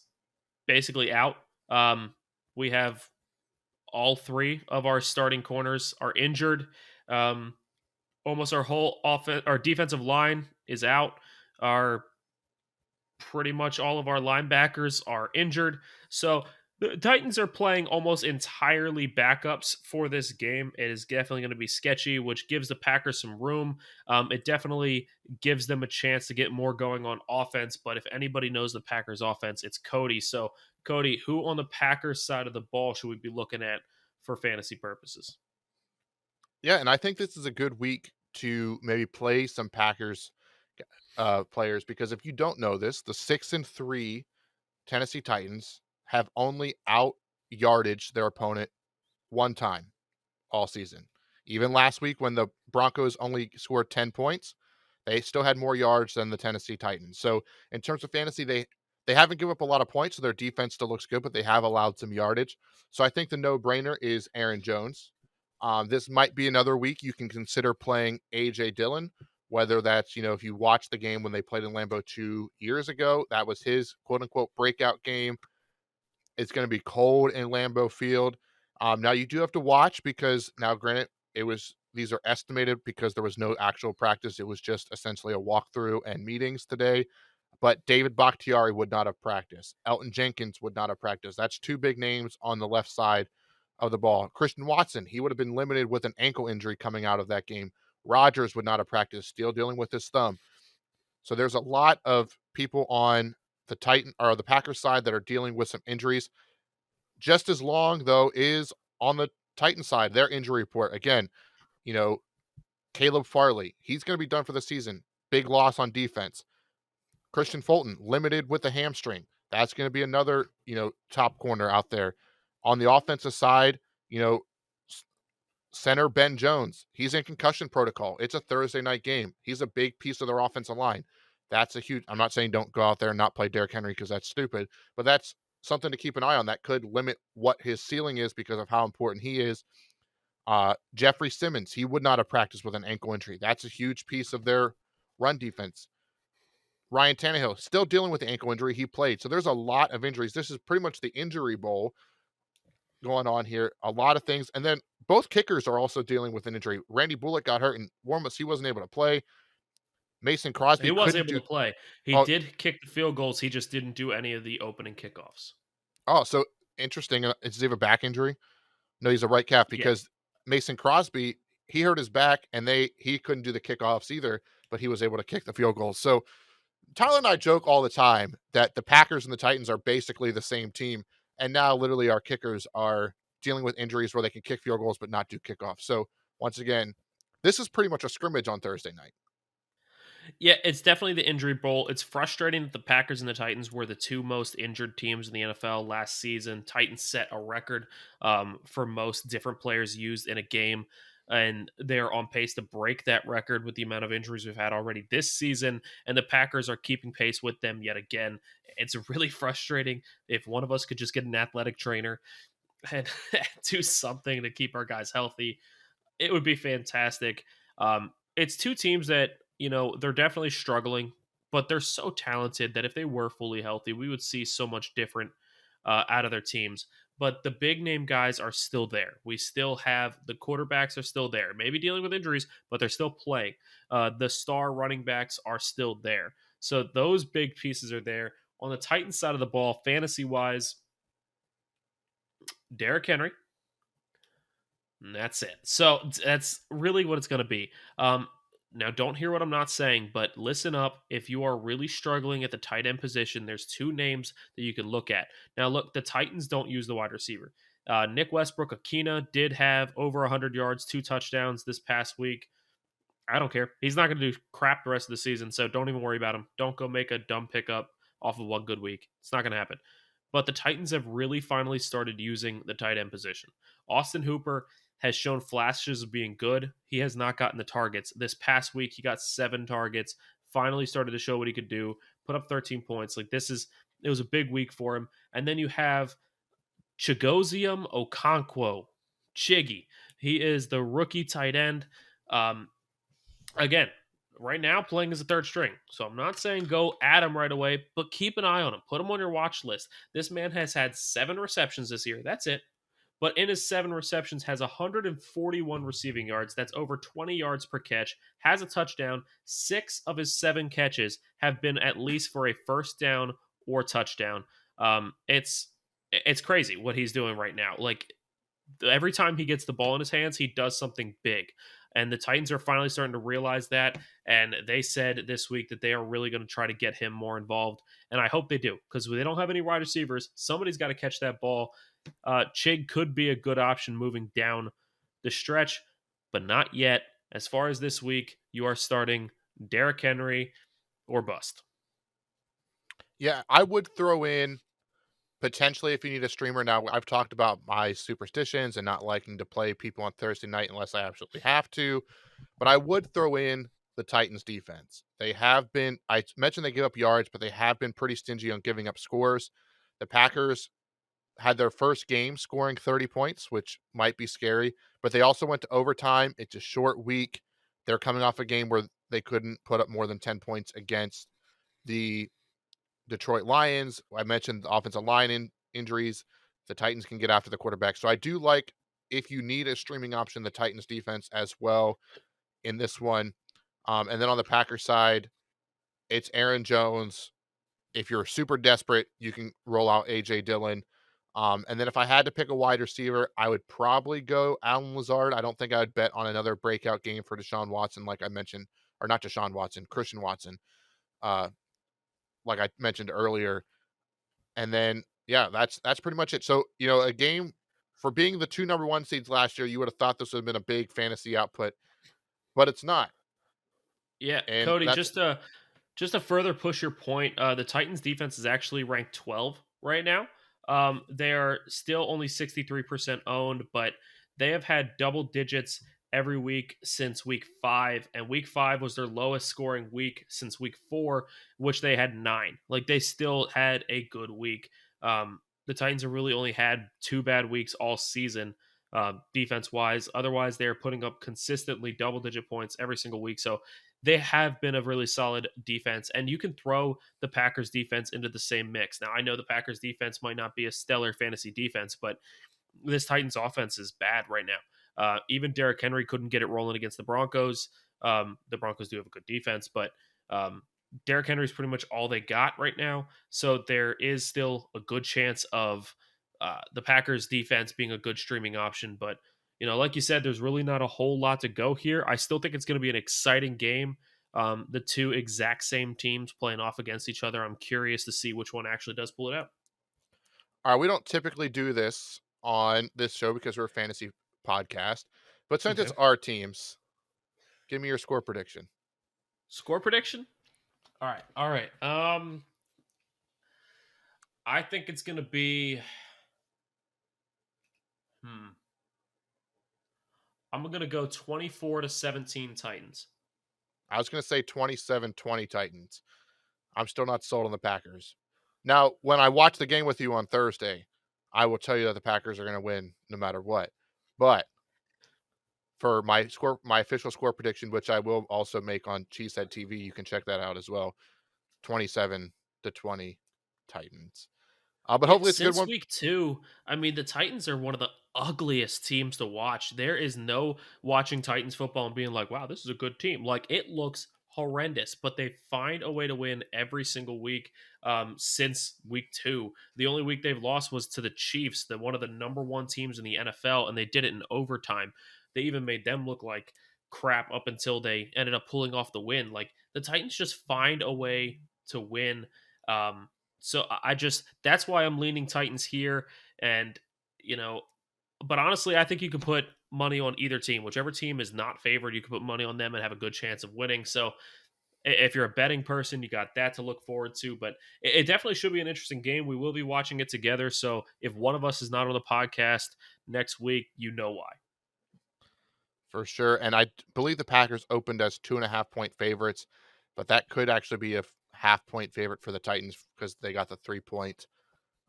basically out. We have all three of our starting corners are injured. Um, Almost our whole our defensive line is out. Our pretty much all of our linebackers are injured. So the Titans are playing almost entirely backups for this game. It is definitely going to be sketchy, which gives the Packers some room. It definitely gives them a chance to get more going on offense. But if anybody knows the Packers offense, it's Cody. So, Cody, who on the Packers side of the ball should we be looking at for fantasy purposes? Yeah, and I think this is a good week to maybe play some Packers players because if you don't know this, the 6-3 Tennessee Titans have only out yardage their opponent one time all season. Even last week when the Broncos only scored 10 points, they still had more yards than the Tennessee Titans. So in terms of fantasy, they haven't given up a lot of points, so their defense still looks good, but they have allowed some yardage. So I think the no-brainer is Aaron Jones. This might be another week you can consider playing AJ Dillon, whether that's, if you watch the game when they played in Lambeau 2 years ago, that was his quote unquote breakout game. It's going to be cold in Lambeau Field. Now you do have to watch because now, granted, these are estimated because there was no actual practice. It was just essentially a walkthrough and meetings today. But David Bakhtiari would not have practiced. Elton Jenkins would not have practiced. That's two big names on the left side of the ball. Christian Watson, he would have been limited with an ankle injury coming out of that game. Rodgers would not have practiced, still dealing with his thumb. So there's a lot of people on the Packers side that are dealing with some injuries. Just as long though is on the Titan side, their injury report. Again, you know, Caleb Farley, he's going to be done for the season. Big loss on defense. Christian Fulton, limited with the hamstring. That's going to be another, top corner out there. On the offensive side, you know, center Ben Jones, he's in concussion protocol. It's a Thursday night game. He's a big piece of their offensive line. That's a huge, I'm not saying don't go out there and not play Derrick Henry because that's stupid, but that's something to keep an eye on. That could limit what his ceiling is because of how important he is. Jeffrey Simmons, he would not have practiced with an ankle injury. That's a huge piece of their run defense. Ryan Tannehill still dealing with the ankle injury. He played. So there's a lot of injuries. This is pretty much the injury bowl going on here. A lot of things. And then both kickers are also dealing with an injury. Randy Bullock got hurt in warm-ups. He wasn't able to play. Mason He Crosby was couldn't able do. to play. He Oh, did kick the field goals. He just didn't do any of the opening kickoffs. so interesting. Does he have a back injury? No, he's a right calf Yeah. because Mason Crosby, he hurt his back and he couldn't do the kickoffs either, but he was able to kick the field goals. So Tyler and I joke all the time that the Packers and the Titans are basically the same team. And now literally our kickers are dealing with injuries where they can kick field goals but not do kickoffs. So once again, this is pretty much a scrimmage on Thursday night. Yeah, it's definitely the injury bowl. It's frustrating that the Packers and the Titans were the two most injured teams in the NFL last season. Titans set a record for most different players used in a game, and they're on pace to break that record with the amount of injuries we've had already this season. And the Packers are keeping pace with them yet again. It's really frustrating. If one of us could just get an athletic trainer and do something to keep our guys healthy, it would be fantastic. It's two teams that, they're definitely struggling, but they're so talented that if they were fully healthy, we would see so much different out of their teams. But the big name guys are still there. We still have the quarterbacks are still there, maybe dealing with injuries, but they're still playing. The star running backs are still there. So those big pieces are there. On the Titans side of the ball, fantasy wise, Derrick Henry, and that's it. So that's really what it's going to be. Now, don't hear what I'm not saying, but listen up. If you are really struggling at the tight end position, there's two names that you can look at. Now, look, the Titans don't use the wide receiver. Nick Westbrook Akina did have over 100 yards, 2 touchdowns this past week. I don't care. He's not going to do crap the rest of the season, so don't even worry about him. Don't go make a dumb pickup off of one good week. It's not going to happen. But the Titans have really finally started using the tight end position. Austin Hooper has shown flashes of being good. He has not gotten the targets. This past week, he got 7 targets, finally started to show what he could do, put up 13 points. It was a big week for him. And then you have Chigozium Okonkwo, Chiggy. He is the rookie tight end. Um, Again, right now playing as a third string. So I'm not saying go at him right away, but keep an eye on him. Put him on your watch list. This man has had 7 receptions this year. That's it. But in his 7 receptions, has 141 receiving yards. That's over 20 yards per catch. Has a touchdown. 6 of his 7 catches have been at least for a first down or touchdown. It's crazy what he's doing right now. Like every time he gets the ball in his hands, he does something big. And the Titans are finally starting to realize that. And they said this week that they are really going to try to get him more involved. And I hope they do, because they don't have any wide receivers. Somebody's got to catch that ball. Chig could be a good option moving down the stretch, but not yet. As far as this week, you are starting Derrick Henry or bust. Yeah, I would throw in Potentially, if you need a streamer. Now, I've talked about my superstitions and not liking to play people on Thursday night unless I absolutely have to, but I would throw in the Titans defense. They have been, I mentioned they give up yards, but they have been pretty stingy on giving up scores. The Packers had their first game scoring 30 points, which might be scary, but they also went to overtime. It's a short week. They're coming off a game where they couldn't put up more than 10 points against the Detroit Lions. I mentioned the offensive line injuries. The Titans can get after the quarterback. So I do like, if you need a streaming option, the Titans defense as well in this one. And then on the Packers side, it's Aaron Jones. If you're super desperate, you can roll out AJ Dillon. And then if I had to pick a wide receiver, I would probably go Alan Lazard. I don't think I would bet on another breakout game for Deshaun Watson, like I mentioned, or not Deshaun Watson, Christian Watson, uh, like I mentioned earlier. And then, yeah, that's pretty much it. So, a game for being the two number one seeds last year, you would have thought this would have been a big fantasy output, but it's not. Yeah, And Cody, that's just to further push your point, the Titans defense is actually ranked 12 right now. They are still only 63% owned, but they have had double digits every week since week 5, and week 5 was their lowest scoring week since week 4, which they had 9. Like, they still had a good week. The Titans have really only had 2 bad weeks all season, defense wise. Otherwise, they are putting up consistently double digit points every single week. So they have been a really solid defense, and you can throw the Packers defense into the same mix. Now, I know the Packers defense might not be a stellar fantasy defense, but this Titans offense is bad right now. Even Derrick Henry couldn't get it rolling against the Broncos. The Broncos do have a good defense, but Derrick Henry is pretty much all they got right now. So there is still a good chance of the Packers defense being a good streaming option, but like you said, there's really not a whole lot to go here. I still think it's going to be an exciting game. The two exact same teams playing off against each other. I'm curious to see which one actually does pull it out. all right. We don't typically do this on this show because we're a fantasy podcast, but since it's Okay. our teams, give me your score prediction. Score prediction? All right. All right. I think it's going to be hmm I'm going to go 24-17 Titans. I was going to say 27-20 Titans. I'm still not sold on the Packers. Now, when I watch the game with you on Thursday, I will tell you that the Packers are going to win no matter what. But for my official score prediction, which I will also make on Cheesehead TV, you can check that out as well. 27-20 Titans. But Yeah, hopefully it's a good since one. week 2, I mean, the Titans are one of the ugliest teams to watch. There is no watching Titans football and being like, wow, this is a good team. Like, it looks horrendous, but they find a way to win every single week since week 2. The only week they've lost was to the Chiefs, one of the number one teams in the NFL, and they did it in overtime. They even made them look like crap up until they ended up pulling off the win. Like, the Titans just find a way to win. So I just that's why I'm leaning Titans here, and you know, but honestly, I think you can put money on either team. Whichever team is not favored, you can put money on them and have a good chance of winning. So if you're a betting person, you got that to look forward to. But it definitely should be an interesting game. We will be watching it together. So if one of us is not on the podcast next week, you know why. For sure. And I believe the Packers opened as 2.5 point favorites, but that could actually be a half point favorite for the Titans because they got the 3 point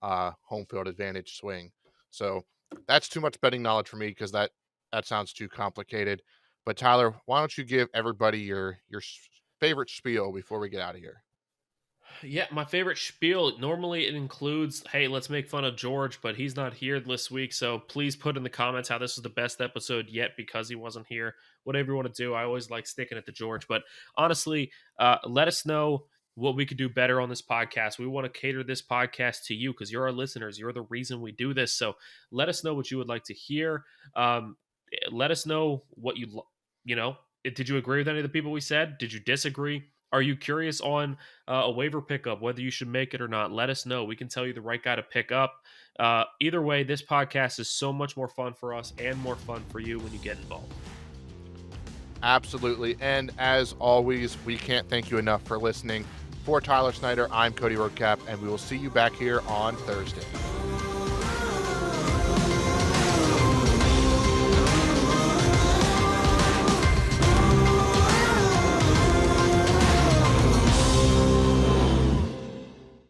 home field advantage swing. So that's too much betting knowledge for me because that sounds too complicated. But Tyler, why don't you give everybody your favorite spiel before we get out of here? Yeah, my favorite spiel. Normally it includes, hey, let's make fun of George, but he's not here this week. So please put in the comments how this was the best episode yet because he wasn't here. Whatever you want to do. I always like sticking it to George. But honestly, let us know what we could do better on this podcast. We want to cater this podcast to you because you're our listeners. You're the reason we do this. So let us know what you would like to hear. Let us know what you know. Did you agree with any of the people we said? Did you disagree? Are you curious on a waiver pickup, whether you should make it or not? Let us know. We can tell you the right guy to pick up. Either way, this podcast is so much more fun for us and more fun for you when you get involved. Absolutely. And as always, we can't thank you enough for listening. For Tyler Snyder, I'm Cody Roadcap, and we will see you back here on Thursday.